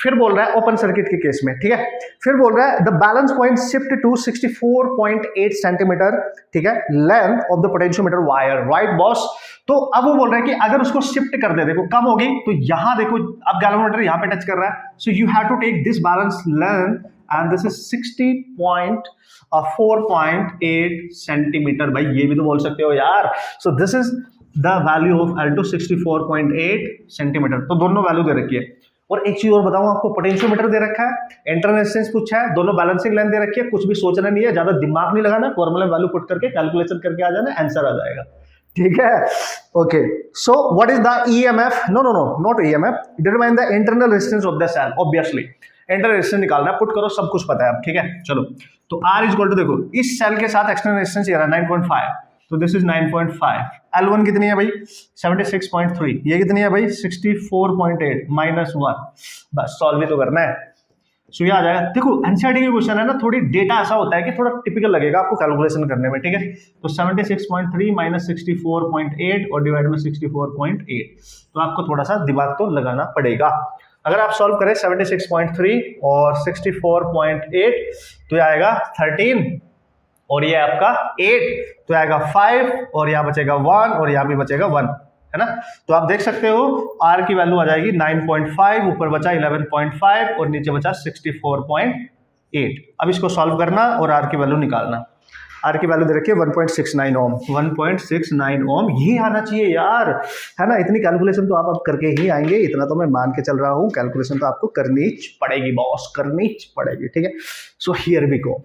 फिर बोल रहा है ओपन सर्किट के केस में, ठीक है। फिर बोल रहा है the balance point shift to 64.8 centimetre, ठीक है, length of the potentiometer wire, right boss. तो अब वो बोल रहा है कि अगर उसको शिफ्ट कर दे, देखो कम होगी, तो यहां देखो अब गैल्वेनोमीटर यहां पे टच कर रहा है, so you have to take this balance length and this is 4.8 centimetre. भाई ये भी तो बोल सकते हो यार। So this is the value of L2 64.8 centimetre. तो दोनों वैल्यू दे रखी है। और एक चीज और बताऊं आपको, पोटेंशियोमीटर दे रखा है, इंटरनल रेजिस्टेंस पूछा है, दोनों बैलेंसिंग लेंथ दे रखी है, कुछ भी सोचना नहीं है, ज्यादा दिमाग नहीं लगाना, फॉर्मूला वैल्यू पुट करके कैलकुलेशन करके आ जाना, आंसर आ जाएगा, ठीक है। Okay, so what is the EMF, no not EMF, determine the internal resistance of the cell. Obviously internal resistance निकालना है, पुट करो, सब कुछ पता है अब, ठीक है। चलो, तो R इक्वल टू देखो इस सेल के साथ एक्सटर्नल रेजिस्टेंस ये रहा 9.5, तो दिस इज 9.5। L1 कितनी है भाई 76.3, ये कितनी है भाई 64.8 -1। बस सॉल्व ही तो करना है, सो ये आ जाएगा। देखो एनसीईआरटी के क्वेश्चन है ना, थोड़ी डेटा ऐसा होता है कि थोड़ा टिपिकल लगेगा आपको कैलकुलेशन करने में, ठीक है। तो 76.3 - 64.8 और डिवाइड में 64.8, तो आपको थोड़ा सा दिमाग तो लगाना पड़ेगा। अगर आप सॉल्व करें 76.3 और 64.8 तो ये आएगा 13 और ये आपका 8, तो आएगा 5 और यहाँ बचेगा 1 और यहाँ भी बचेगा 1, है ना। तो आप देख सकते हो R की वैल्यू आ जाएगी 9.5, ऊपर बचा 11.5 और नीचे बचा 64.8। अब इसको सॉल्व करना और R की वैल्यू निकालना। R की वैल्यू दे रखी है 1.69 ओम, 1.69 ओम, ये आना चाहिए यार, है ना। इतनी कैलकुलेशन तो आप अब करके ही आएंगे, इतना तो मैं मान के चल रहा हूँ, कैलकुलेशन तो आपको करनी पड़ेगी बॉस, करनी पड़ेगी, ठीक है। So here we go.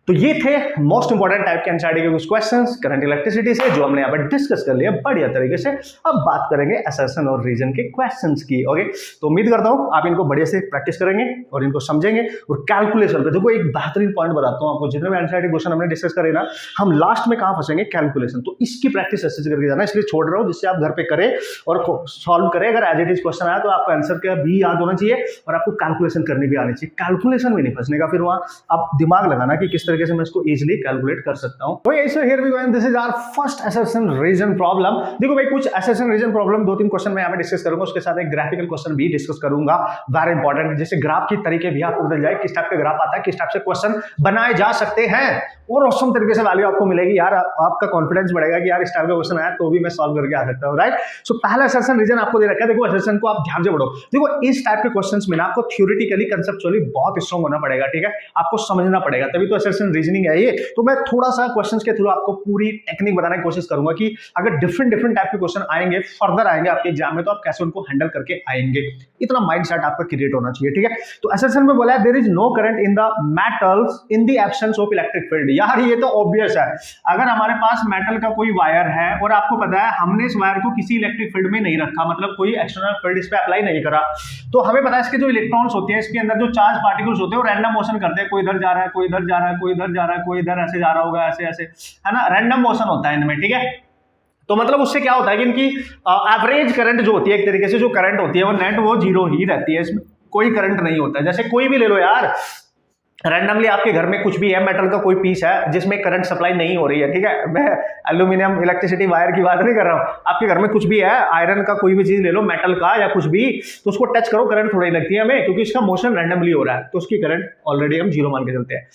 तो ये थे मोस्ट इंपोर्टेंट टाइप के एनसीईआरटी के कुछ क्वेश्चंस करंट इलेक्ट्रिसिटी से जो हमने यहाँ पर डिस्कस कर लिया बढ़िया तरीके से। अब बात करेंगे असर्शन और रीजन के क्वेश्चंस की। ओके, तो उम्मीद करता हूँ आप इनको बढ़िया से प्रैक्टिस करेंगे और इनको समझेंगे। और कैलकुलेशन पे देखो एक बेहतरीन पॉइंट बताता हूँ आपको, जितने भी एनसीईआरटी क्वेश्चन हमने डिस्कस करे ना, हम लास्ट में कहाँ फंसेंगे, कैलकुलेशन। तो इसकी प्रैक्टिस अच्छे से करके जाना, इसलिए छोड़ रहा हूँ जिससे आप घर पे करें और सॉल्व करें। अगर एज इट इज क्वेश्चन आया तो आपका आंसर का भी याद होना चाहिए और आपको कैलकुलेशन करनी भी आनी चाहिए। कैलकुलेशन में नहीं फंसने का, फिर वहां आप दिमाग लगाना कि किस तरीके से मैं इसको इजीली कैलकुलेट कर सकता हूं। तो so here we go and this is our first assertion reason problem. देखो भाई, कुछ असर्शन रीजन प्रॉब्लम 2-3 क्वेश्चन मैं यहां पे डिस्कस करूंगा, उसके साथ एक ग्राफिकल क्वेश्चन भी डिस्कस करूंगा, वेरी इंपॉर्टेंट, जिससे ग्राफ की तरीके भी आपको बदल जाए, किस टाइप के ग्राफ आता है, किस टाइप से क्वेश्चन बनाए जा सकते हैं और ऑसम तरीके से वैल्यू आपको मिलेगी। यार आपका कॉन्फिडेंस बढ़ेगा कि यार इस टाइप का क्वेश्चन आया तो भी मैं सॉल्व करके आ सकता हूं, राइट। सो पहला असर्शन रीजन आपको दे रखा है। देखो असर्शन को आप ध्यान से पढ़ो। देखो इस टाइप के क्वेश्चंस में ना आपको थ्योरेटिकली कंसेप्चुअली बहुत स्ट्रांग होना पड़ेगा, ठीक है, आपको समझना पड़ेगा, तभी तो असर्शन रीजनिंग है ये। तो मैं थोड़ा सा क्वेश्चंस के थ्रू आपको पूरी टेक्निक बताने की कोशिश करूंगा कि अगर डिफरेंट टाइप के क्वेश्चन आएंगे, फर्दर आएंगे आपके एग्जाम में, तो आप कैसे उनको हैंडल करके आएंगे, इतना माइंडसेट आपका क्रिएट होना चाहिए, ठीक है। तो असर्शन में बोला है there is no current in the metals in the absence of electric field. यार ये तो ऑब्वियस है, अगर हमारे पास मेटल का कोई वायर है और आपको पता है हमने इस वायर को किसी इलेक्ट्रिक फील्ड में नहीं रखा, मतलब कोई एक्सटर्नल फील्ड इस पे अप्लाई नहीं करा, तो हमें पता है इसके जो इलेक्ट्रॉन्स होते हैं, इसके अंदर जो चार्ज पार्टिकल्स होते हैं वो रैंडम मोशन करते हैं, कोई इधर जा रहा है, कोई इधर जा रहा है, कोई इधर जा रहा है, कोई इधर ऐसे जा रहा होगा, ऐसे ऐसे, है ना, रैंडम मोशन होता है इनमें, ठीक है। तो मतलब उससे क्या होता है कि इनकी एवरेज करंट जो होती है, एक तरीके से जो करंट होती है वो नेट वो जीरो ही रहती है, इसमें कोई करंट नहीं होता है। जैसे कोई भी ले लो यार, रैंडमली आपके घर में कुछ भी है, मेटल का कोई पीस है जिसमें करंट सप्लाई नहीं हो रही है, ठीक है, मैं एल्यूमिनियम इलेक्ट्रिसिटी वायर की बात नहीं कर रहा हूं, आपके घर में कुछ भी है, आयरन का कोई भी चीज ले लो, मेटल का या कुछ भी, तो उसको टच करो, करंट थोड़ी लगती है हमें, क्योंकि इसका मोशन रैंडमली हो रहा है, तो उसकी करंट ऑलरेडी हम जीरो मान के चलते हैं।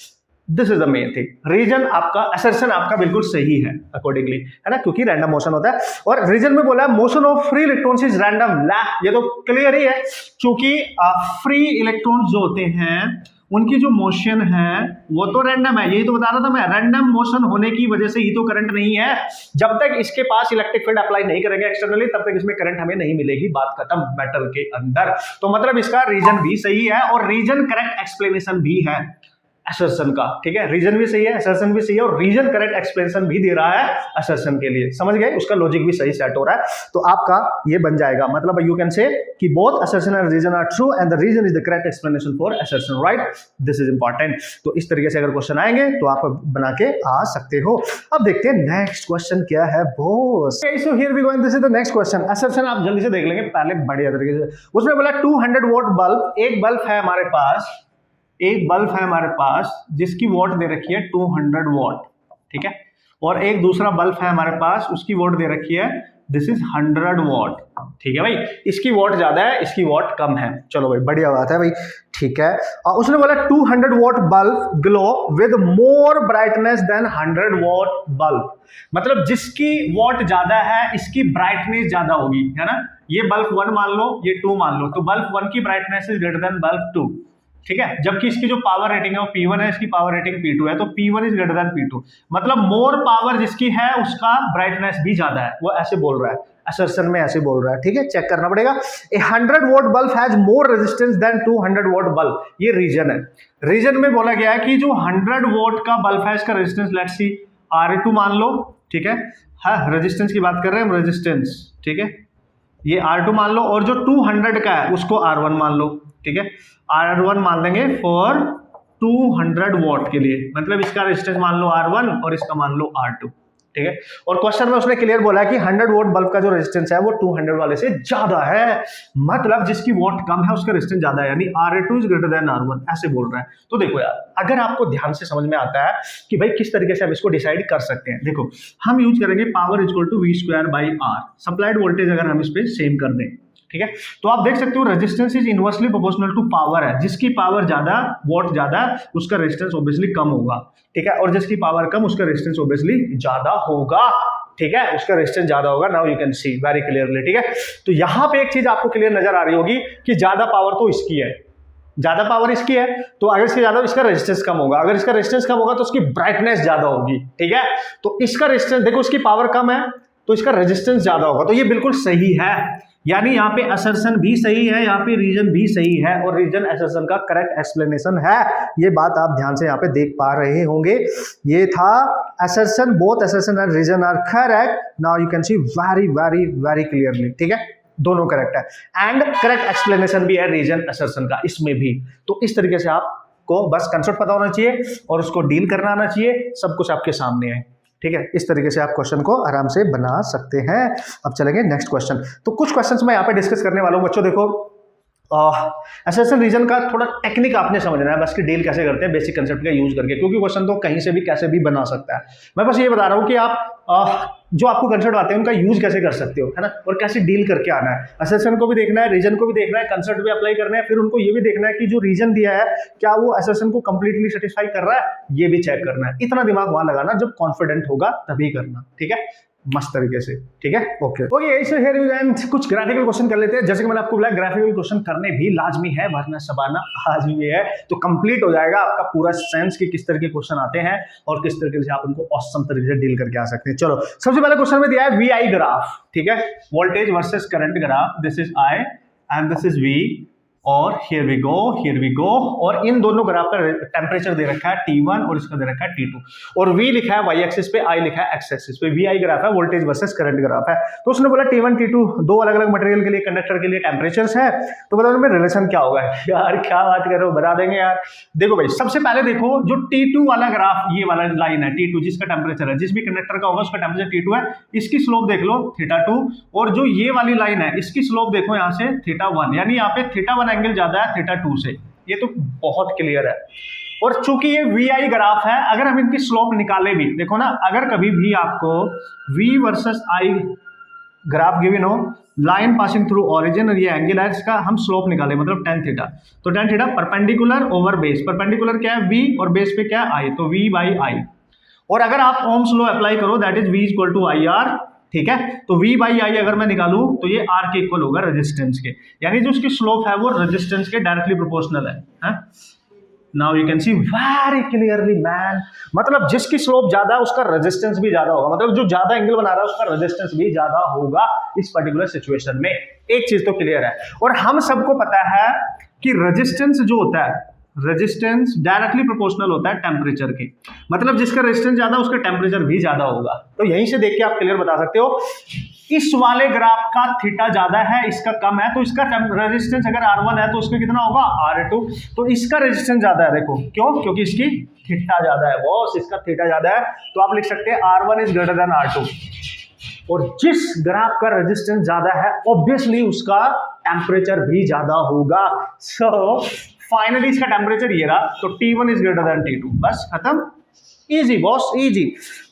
This is the main thing. Reason आपका, असर्शन आपका बिल्कुल सही है अकॉर्डिंगली, है ना, क्योंकि रैंडम मोशन होता है। और रीजन में बोला motion of free electrons is random, ये तो क्लियर ही है, क्योंकि फ्री इलेक्ट्रॉन्स जो होते हैं उनकी जो मोशन है वो तो रैंडम है, यही तो बता रहा था मैं, रैंडम मोशन होने की वजह से ही तो करंट नहीं है। जब तक इसके पास इलेक्ट्रिक फील्ड अप्लाई नहीं करेंगे एक्सटर्नली, तब तक इसमें करंट हमें नहीं मिलेगी, बात खत्म मेटल के अंदर। तो मतलब इसका रीजन भी सही है और रीजन करेक्ट एक्सप्लेनेशन भी है असर्शन का, ठीक है, रीजन भी सही है, असर्शन भी सही है और रीजन करेक्ट एक्सप्लेनेशन भी दे रहा है असर्शन के लिए, समझ गए, उसका लॉजिक भी सही सेट हो रहा है, तो आपका ये बन जाएगा, मतलब यू कैन से कि both assertion and reason are true and the reason is the correct explanation for assertion, right, this is important. तो इस तरीके से अगर क्वेश्चन आएंगे तो आप बना के आ सकते हो। अब देखते हैं नेक्स्ट क्वेश्चन क्या है boss. So here we go and this is the next question. Assertion आप जल्दी से देख लेंगे पहले बढ़िया तरीके से। उसमें बोला 200 वोल्ट बल्ब, एक बल्ब है हमारे पास, एक बल्ब है हमारे पास जिसकी वोट दे रखी है 200 वोट, ठीक है, और एक दूसरा बल्ब है हमारे पास, उसकी वोट दे रखी है दिस इज 100 वोट, ठीक है भाई, इसकी वोट ज्यादा है, इसकी वोट कम है, चलो भाई बढ़िया बात है भाई, ठीक है। और उसने बोला 200 watt bulb glow with more brightness than 100 watt bulb, मतलब जिसकी वोट ज्यादा है इसकी ब्राइटनेस ज्यादा होगी, है ना, ये बल्ब 1 मान लो, ये 2 मान लो, तो बल्ब 1 की brightness is greater than bulb 2, ठीक है, जबकि इसकी जो पावर रेटिंग है वो P1 है, इसकी पावर रेटिंग P2 है, तो P1 is greater than P2, मतलब मोर पावर जिसकी है उसका ब्राइटनेस भी ज्यादा है, वो ऐसे बोल रहा है, असर्शन में ऐसे बोल रहा है, ठीक है, चेक करना पड़ेगा। A 100 watt bulb has more resistance than 200 watt bulb, ये रीजन है। रीजन में बोला गया है कि जो 100 वोट का बल्ब है इसका रेजिस्टेंस लेट्स सी R2 मान लो, ठीक है, हाँ रेजिस्टेंस की बात कर रहे हैं हम, रेजिस्टेंस, ठीक है, ये R2 मान लो, और जो 200 का है उसको R1 मान लो, ठीक है, R1 मान लेंगे फॉर 200 वॉट के लिए, मतलब इसका रेजिस्टेंस मान लो R1 और इसका मान लो R2, ठीक है। और क्वेश्चन में उसने क्लियर बोला है कि 100 वोट बल्ब का जो रेजिस्टेंस है वो 200 वाले से ज्यादा है, मतलब जिसकी वोट कम है उसका रेजिस्टेंस ज्यादा है, यानी R2 is greater than R1, ऐसे बोल रहा है। तो देखो यार, अगर आपको ध्यान से समझ में आता है कि भाई किस तरीके से हम इसको डिसाइड कर सकते हैं, देखो हम यूज करेंगे power equal to V²/R, supplied voltage अगर हम इस पे सेम कर दें, ठीक है, तो आप देख सकते हो resistance is inversely proportional to power है, जिसकी पावर ज्यादा, वोट ज्यादा, उसका रेजिस्टेंस ऑब्वियसली कम होगा, ठीक है, और जिसकी पावर कम उसका रेजिस्टेंस ऑब्वियसली ज्यादा होगा, ठीक है, उसका रेजिस्टेंस ज्यादा होगा। Now you can see very clearly, ठीक है, तो यहां पे एक चीज आपको क्लियर नजर आ रही होगी कि ज्यादा पावर तो इसकी है, ज्यादा पावर इसकी है, तो अगर इसकी ज्यादा इसका रेजिस्टेंस कम होगा, अगर इसका रेजिस्टेंस कम होगा तो उसकी ब्राइटनेस ज्यादा होगी, ठीक है, तो इसका रेजिस्टेंस देखो, उसकी पावर कम है, तो इसका रेजिस्टेंस ज्यादा होगा, तो ये बिल्कुल सही है। यानी यहाँ पे असर्शन भी सही है, यहाँ पे रीजन भी सही है, और रीजन असर्शन का करेक्ट एक्सप्लेनेशन है। ये बात आप ध्यान से यहाँ पे देख पा रहे होंगे। ये था assertion, both assertion and reason are correct. Now you can see very very very clearly, ठीक है, दोनों करेक्ट है। एंड करेक्ट एक्सप्लेनेशन भी है रीजन असर्शन का इसमें भी। तो इस तरीके से आपको बस कंसेप्ट पता होना चाहिए और उसको डील करना आना चाहिए, सब कुछ आपके सामने है, ठीक है। इस तरीके से आप क्वेश्चन को आराम से बना सकते हैं। अब चलेंगे नेक्स्ट क्वेश्चन। तो कुछ क्वेश्चंस मैं यहाँ पे डिस्कस करने वाला हूँ बच्चों। देखो असर्शन रीजन का थोड़ा टेक्निक आपने समझना है, बस कि डील कैसे करते हैं बेसिक कंसेप्ट का यूज करके, क्योंकि क्वेश्चन तो कहीं से भी कैसे भी बना सकता है। मैं बस ये बता रहा हूँ कि आप जो आपको कंसेप्ट आते हैं उनका यूज कैसे कर सकते हो, है ना, और कैसे डील करके आना है। असर्शन को भी देखना है, रीजन को भी देखना है, कंसेप्ट भी अप्लाई करना है, फिर उनको ये भी देखना है कि जो रीजन दिया है क्या वो असर्शन को कंप्लीटली सेटिस्फाई कर रहा है, ये भी चेक करना है। इतना दिमाग वहां लगाना जब कॉन्फिडेंट होगा तभी करना, ठीक है, मस्त तरीके से, ठीक है। Okay so here we end कुछ ग्राफिकल क्वेश्चन कर लेते हैं। जैसे कि मैंने आपको बोला ग्राफिकल क्वेश्चन करने भी लाजमी है, वरना सबाना लाजमी है, तो कंप्लीट हो जाएगा आपका पूरा सेंस कि किस तरह के क्वेश्चन आते हैं और किस तरीके से आप उनको ऑसम तरीके से डील करके आ सकते हैं। चलो, सबसे पहले क्वेश्चन में दिया है वी आई ग्राफ, ठीक है, voltage versus current graph. This is I and this is V, और हियर वी गो, और इन दोनों ग्राफ का टेम्परेचर दे रखा है T1 और इसका दे रखा है T2, और V लिखा है y एक्सिस पे, I लिखा है x एक्सिस पे। VI ग्राफ है, वोल्टेज वर्सेस करंट ग्राफ है। तो उसने बोला T1 T2 दो अलग अलग मटेरियल के लिए, कंडक्टर के लिए टेम्परेचर्स है, तो बताओ उनमें रिलेशन क्या होगा। यार क्या बात कर रहे हो, बता देंगे यार। देखो भाई, सबसे पहले देखो जो T2 वाला ग्राफ, ये वाला लाइन है T2 जिसका टेम्परेचर है, जिस भी कंडक्टर का होगा उसका टेम्परेचर T2 है, इसकी स्लोप देख लो θ2, और जो ये वाली लाइन है इसकी स्लोप देखो यहाँ से θ1, यानी यहाँ पे θ1 एंगल ज्यादा है θ2 से। ये तो बहुत क्लियर है। और चूंकि ये VI ग्राफ है, अगर हम इनकी स्लोप निकाले भी, देखो ना, अगर कभी भी आपको V versus I graph given हो, लाइन पासिंग थ्रू ओरिजिन, और ये एंगल है, इसका हम स्लोप निकाले मतलब tan थीटा, तो tan theta perpendicular over base, perpendicular क्या है V और बेस पे क्या है I, तो V बाई I। और अगर आप ओम्स लॉ अप्लाई करो, that is V equal to IR, ठीक है, तो V बाई I अगर मैं निकालूं तो ये R के इक्वल होगा रेजिस्टेंस के, यानी जो उसकी स्लोप है वो रेजिस्टेंस के डायरेक्टली प्रोपोर्शनल है। Now you can see very clearly man, मतलब जिसकी स्लोप ज्यादा है उसका रेजिस्टेंस भी ज्यादा होगा, मतलब जो ज्यादा एंगल बना रहा है उसका रेजिस्टेंस भी ज्यादा होगा इस पर्टिकुलर सिचुएशन में। एक चीज तो क्लियर है, और हम सबको पता है कि रेजिस्टेंस जो होता है, रेजिस्टेंस डायरेक्टली प्रोपोर्शनल होता है टेम्परेचर के, मतलब जिसका रेजिस्टेंस ज्यादा उसका टेम्परेचर भी ज्यादा होगा। तो यहीं से देख के आप क्लियर बता सकते हो, इस वाले ग्राफ का थीटा ज्यादा है, इसका कम है, तो इसका रेजिस्टेंस अगर R1 है तो उसका कितना होगा R2, तो इसका रेजिस्टेंस ज्यादा है। देखो क्यों, क्योंकि इसकी थीटा ज्यादा है बॉस, इसका थीटा ज्यादा है, तो आप लिख सकते हैं R1 is greater than R2। और जिस ग्राफ का रेजिस्टेंस ज्यादा है ऑब्वियसली उसका टेम्परेचर भी ज्यादा होगा। सो फाइनली इसका टेम्परेचर ये रहा, तो T1 is greater than T2, बस खत्म, इजी बॉस इजी।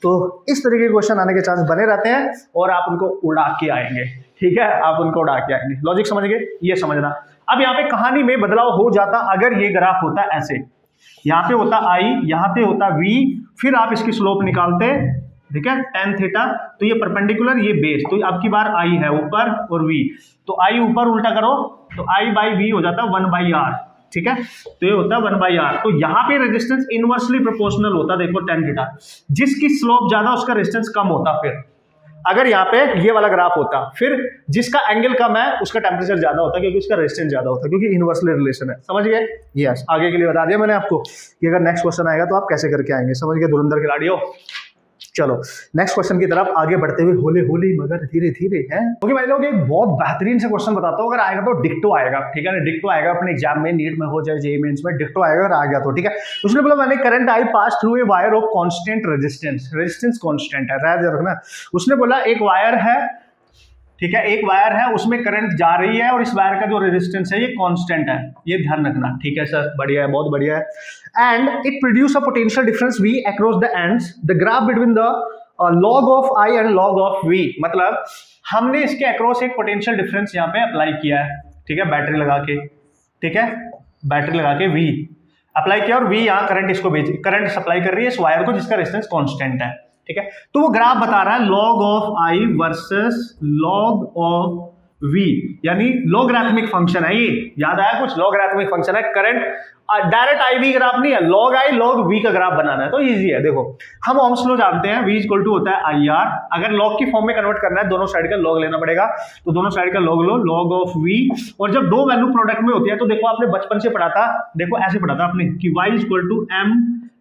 तो इस तरीके के क्वेश्चन आने के चांस बने रहते हैं और आप उनको उड़ा के आएंगे, ठीक है, आप उनको उड़ा के आएंगे। लॉजिक समझ गए, ये समझना। अब यहाँ पे कहानी में बदलाव हो जाता अगर ये ग्राफ होता ऐसे, यहाँ पे होता I, यहाँ पे होता V, फिर आप इसकी स्लोप निकालते, ठीक है, tan थीटा, तो ये परपेंडिकुलर, ये बेस, तो अब की बार I है ऊपर और V, तो I ऊपर उल्टा करो तो I बाई V हो जाता 1 बाई R, ठीक है, तो ये होता है 1 बाई R। तो यहाँ पे रेजिस्टेंस इनवर्सली प्रोपोर्शनल होता, देखो tan थीटा, जिसकी स्लोप ज्यादा उसका रेजिस्टेंस कम होता। फिर अगर यहाँ पे ये वाला ग्राफ होता, फिर जिसका एंगल कम है उसका टेम्परेचर ज्यादा होता, क्योंकि उसका रेजिस्टेंस ज्यादा होता, क्योंकि इनवर्सली रिलेशन है। समझ गए? यस, आगे के लिए बता दिया मैंने आपको कि अगर नेक्स्ट क्वेश्चन आएगा तो आप कैसे करके आएंगे। समझ गए धुरंधर खिलाड़ियों? चलो नेक्स्ट क्वेश्चन की तरफ आगे बढ़ते हुए होले होले मगर धीरे धीरे हैं। ओके भाई लोग, एक बहुत बेहतरीन से क्वेश्चन बताता हूँ, अगर आएगा तो डिक्टो आएगा, ठीक है ना, डिक्टो आएगा अपने एग्जाम में, नीट में हो जाए जेईई मेंस में, डिक्टो आएगा अगर आ गया तो, ठीक है। उसने बोला मैंने current I pass through a wire of constant resistance, resistance constant है, याद रखना। उसने बोला एक वायर है, ठीक है, एक वायर है, उसमें करंट जा रही है और इस वायर का जो रेजिस्टेंस है ये कांस्टेंट है, ये ध्यान रखना, ठीक है सर, बढ़िया है, बहुत बढ़िया है। And it produce a potential difference V across the ends, the graph between the log of I and log of V, मतलब हमने इसके अक्रॉस एक पोटेंशियल डिफरेंस यहाँ पे अप्लाई किया है, ठीक है, बैटरी लगा के, ठीक है, बैटरी लगा के V अप्लाई किया और V यहाँ करंट इसको भेज, करंट सप्लाई कर रही है इस वायर को जिसका रेजिस्टेंस कांस्टेंट है, ठीक है। तो वो ग्राफ बता रहा है log of I versus log of V, यानी लॉगरिथमिक फंक्शन है ये, याद आया कुछ, लॉगरिथमिक फंक्शन है। Current direct I V graph नहीं है, लॉग आई लॉग वी का ग्राफ बनाना है तो इजी है। देखो हम ओम्स लॉ जानते हैं, वी इक्वल टू होता है आई आर। अगर लॉग की फॉर्म में कन्वर्ट करना है दोनों साइड का लॉग लेना पड़ेगा, तो दोनों साइड का लॉग लो, लॉग ऑफ वी। और जब दो वैल्यू प्रोडक्ट में होती है तो देखो आपने बचपन से पढ़ा था, देखो ऐसे पढ़ा था आपने कि y equal to M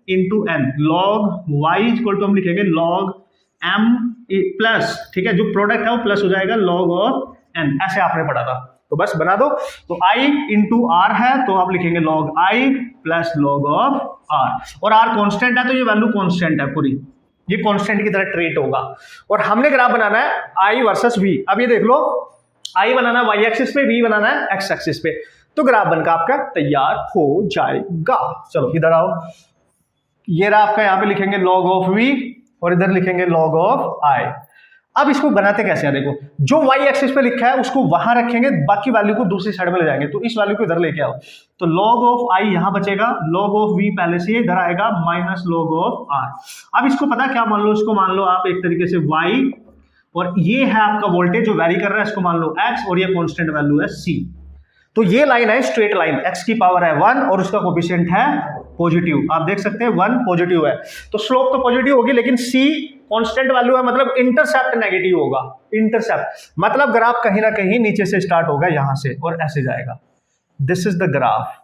into N, log Y equal to हम लिखेंगे लॉग एम प्लस, ठीक है, जो प्रोडक्ट है वो प्लस हो जाएगा लॉग ऑफ एन, ऐसे आपने पढ़ा था। तो बस बना दो। तो I इंटू आर है तो आप लिखेंगे log I plus log of R, और R कांस्टेंट है तो ये वैल्यू कांस्टेंट है पूरी, ये कांस्टेंट की तरह ट्रीट होगा। और हमने ग्राफ बनाना है I वर्सेस V। अब ये देख लो, I बनाना है y एक्सिस पे, V बनाना है x एक्सिस पे, तो ग्राफ बनकर आपका तैयार हो जाएगा। चलो इधर आओ, ये रहा आपका, यहाँ पे लिखेंगे लॉग ऑफ V और इधर लिखेंगे लॉग ऑफ I। अब इसको बनाते कैसे हैं, देखो जो y एक्सिस पे लिखा है उसको वहां रखेंगे, बाकी वैल्यू को दूसरी साइड में ले जाएंगे, तो इस वैल्यू को इधर लेके आओ, तो log ऑफ i यहां बचेगा, log ऑफ v पहले से इधर आएगा, माइनस log ऑफ r। अब इसको पता क्या मान लो, इसको मान लो आप एक तरीके से y, और ये है आपका वोल्टेज जो वैरी कर रहा है, इसको मान लो x, और ये कांस्टेंट वैल्यू है c। तो ये लाइन है स्ट्रेट लाइन, x की पावर है 1 और उसका कोफिशिएंट है पॉजिटिव, आप देख सकते हैं 1 पॉजिटिव है, तो स्लोप तो पॉजिटिव होगी, लेकिन c कांस्टेंट वैल्यू है, मतलब इंटरसेप्ट नेगेटिव होगा। इंटरसेप्ट मतलब ग्राफ कहीं ना कहीं नीचे से स्टार्ट होगा यहां से और ऐसे जाएगा, दिस इज द ग्राफ,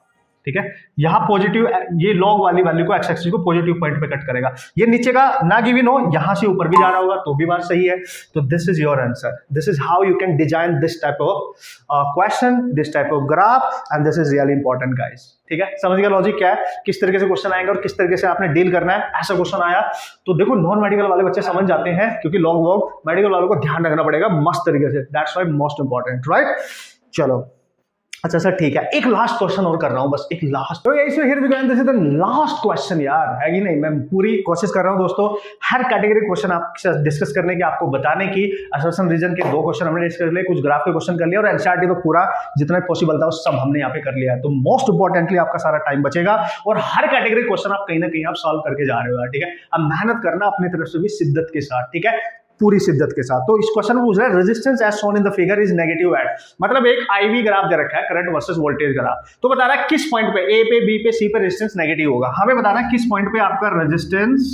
ठीक है। यहां पॉजिटिव, ये लॉग वाली वैल्यू को एक्स एक्सिस को पॉजिटिव पॉइंट पे कट करेगा, ये नीचे का ना गिवन हो, यहां से ऊपर भी जा रहा होगा तो भी बात सही है। तो this is your answer, this is how you can design this type of question, this type of graph, and this is really important guys, ठीक है। समझ गया लॉजिक क्या है, किस तरीके से क्वेश्चन आएंगे और किस तरीके से आपने डील करना है। ऐसा क्वेश्चन आया तो देखो नॉन मेडिकल वाले बच्चे समझ जाते हैं, क्योंकि लॉग वॉग मेडिकल वालों को ध्यान रखना पड़ेगा मस्त तरीके से, that's why most important, right. चलो अच्छा सर ठीक है, एक लास्ट क्वेश्चन और कर रहा हूं, बस एक लास्ट, तो यही से here we go, this is the last question यार, है कि नहीं। मैं पूरी कोशिश कर रहा हूं दोस्तों हर कैटेगरी क्वेश्चन आपके साथ डिस्कस करने की, आपको बताने की। असोसिएशन रीजन के 2 क्वेश्चन हमने डिस्कस कर लिए, कुछ ग्राफ के क्वेश्चन कर लिए, और एनसीईआरटी तो पूरा जितना पॉसिबल था वो सब हमने यहाँ पे कर लिया है। तो मोस्ट इंपॉर्टेंटली आपका सारा टाइम बचेगा और हर कैटेगरी क्वेश्चन आप कहीं ना कहीं आप सॉल्व करके जा रहे हो, ठीक है। अब मेहनत करना अपनी तरफ से भी शिद्दत के साथ, ठीक है, पूरी शिद्दत के साथ। तो इस क्वेश्चन में पूछ रहा है resistance as shown in the figure is negative at, मतलब एक आईवी ग्राफ दे रखा है, करंट वर्सेस वोल्टेज ग्राफ, तो बता रहा है किस पॉइंट पे, ए पे, बी पे, सी पे रेजिस्टेंस नेगेटिव होगा। हमें बताना है किस पॉइंट पे आपका रेजिस्टेंस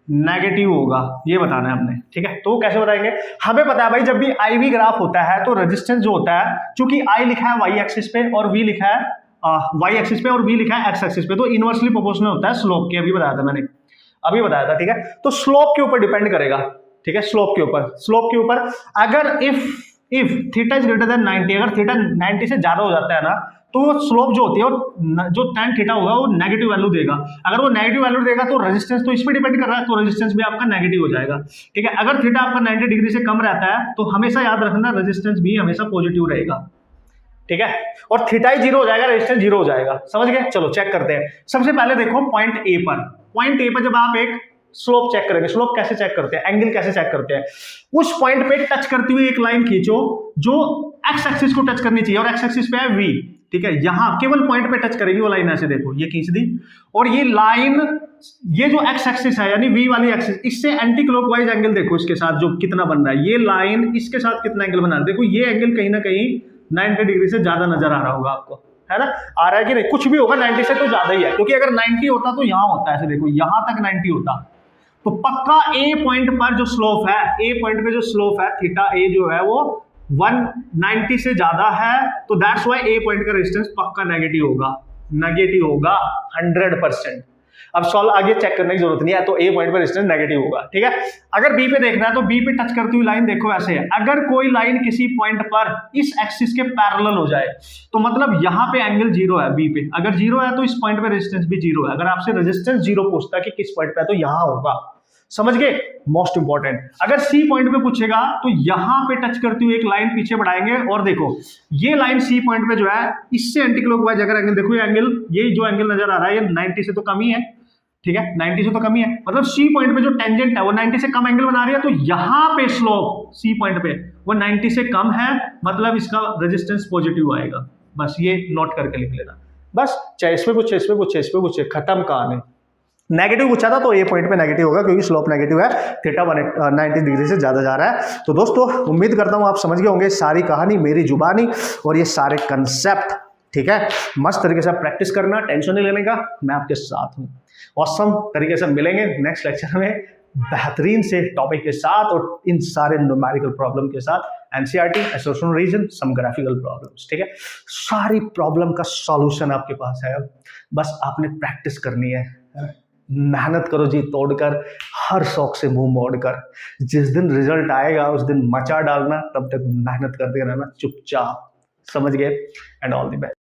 नेगेटिव होगा, ये बताना है हमने, ठीक है। तो कैसे बताएंगे, हमें पता है भाई जब भी आईवी ग्राफ होता है तो रेजिस्टेंस जो होता है, चूंकि आई लिखा है वाई एक्सिस पे और वी लिखा है वाई एक्सिस पे और वी लिखा है एक्स एक्सिस पे, तो इनवर्सली प्रोपोर्शनल होता है स्लोप के, अभी बताया था मैंने, अभी बताया था, ठीक है। तो स्लोप के ऊपर डिपेंड करेगा, ठीक है, स्लोप के ऊपर, स्लोप के ऊपर अगर if theta is greater than 90, अगर थीटा 90 से ज्यादा हो जाता है ना, तो स्लोप जो होती है जो tan थीटा होगा वो नेगेटिव वैल्यू देगा। अगर वो नेगेटिव वैल्यू देगा तो रेजिस्टेंस तो इस पे डिपेंड कर रहा है, तो रेजिस्टेंस भी आपका नेगेटिव हो जाएगा, ठीक है। अगर थीटा आपका 90 डिग्री से कम रहता है तो हमेशा याद रखना रेजिस्टेंस भी हमेशा पॉजिटिव रहेगा, ठीक है। और थीटा ही 0 हो जाएगा, रेजिस्टेंस 0 हो जाएगा, समझ गए। चलो चेक करते हैं। सबसे पहले देखो पॉइंट ए पर जब आप एक स्लोप चेक करेंगे, स्लोप कैसे चेक करते हैं, एंगल कैसे चेक करते हैं, उस पॉइंट पे टच करती हुई एक लाइन खींचो जो एक्स एक्सिस को टच करनी चाहिए, और एक्स एक्सिस पे है वी, ठीक है। यहां केवल पॉइंट पे टच करेगी वो लाइन, ऐसे देखो ये खींच दी, और ये लाइन, ये जो एक्स एक्सिस है यानी वी वाली एक्सिस, इससे एंटी क्लॉकवाइज एंगल देखो इसके साथ जो कितना बन रहा है, ये लाइन इसके साथ कितना एंगल बना रहा है, देखो ये एंगल कहीं ना कहीं 90 डिग्री से ज्यादा नजर आ रहा होगा आपको, है ना, आ रहा है कि नहीं, कुछ भी होगा 90 से तो ज्यादा ही है, क्योंकि अगर 90 होता तो यहां होता है, ऐसे देखो यहां तक 90 होता, तो पक्का ए पॉइंट पर जो स्लोप है, ए पॉइंट पे जो स्लोप है थीटा ए जो है वो 190 से ज्यादा है, तो दैट्स व्हाई ए पॉइंट का रेजिस्टेंस पक्का नेगेटिव होगा, 100%। अब सॉल्व आगे चेक करने की जरूरत नहीं है, तो ए पॉइंट पर रेजिस्टेंस नेगेटिव होगा, ठीक है। अगर बी पे देखना है तो बी पे टच करती हुई लाइन देखो ऐसे है, अगर कोई लाइन किसी पॉइंट पर इस एक्सिस के पैरेलल हो जाए तो मतलब यहां पे एंगल 0 है, बी पे अगर 0 है तो इस पॉइंट पे रेजिस्टेंस भी 0 है। अगर आपसे रेजिस्टेंस 0 पूछता है कि किस पॉइंट पे है तो यहां होगा, समझ गए, मोस्ट इंपॉर्टेंट। अगर सी पॉइंट पे पूछेगा तो यहां पे टच करती हुई एक लाइन पीछे बढ़ाएंगे, और देखो ये लाइन सी पॉइंट पे जो है इससे एंटी क्लॉकवाइज अगर एंगल देखो, ये एंगल, ये जो एंगल नजर आ रहा है ये 90 से तो कम ही है, ठीक है, 90 से तो कम ही है, मतलब सी पॉइंट पे जो टेंजेंट है वो 90 से कम एंगल बना रही है, तो यहां पे स्लोप सी पॉइंट पे वो 90 से कम है, मतलब इसका रेजिस्टेंस पॉजिटिव आएगा। बस ये नोट करके लिख लेना, बस चाहे इसमें पूछे, इसमें पूछे, इसमें पूछे, खत्म कहानी, नेगेटिव पूछा था तो ए पॉइंट पे नेगेटिव होगा क्योंकि स्लोप नेगेटिव है, थीटा 190 डिग्री से ज्यादा जा रहा है। तो दोस्तों उम्मीद करता हूं आप समझ गए होंगे सारी कहानी मेरी जुबानी और ये सारे कंसेप्ट, ठीक है। मस्त तरीके से प्रैक्टिस करना, टेंशन नहीं लेने का, मैं आपके साथ हूं। ऑसम तरीके से मिलेंगे नेक्स्ट लेक्चर में बेहतरीन से टॉपिक के साथ और इन सारे न्यूमेरिकल प्रॉब्लम के साथ, एनसीईआरटी, एसोसिएशन रीजन, सम ग्राफिकल प्रॉब्लम्स, ठीक है। सारी प्रॉब्लम का सॉल्यूशन आपके पास है, अब बस आपने प्रैक्टिस करनी है। मेहनत करो जी तोड़कर, हर शौक से मुंह मोड़कर। जिस दिन रिजल्ट आएगा उस दिन मचा डालना, तब तक मेहनत करते रहना चुपचाप, समझ गए। And all the best.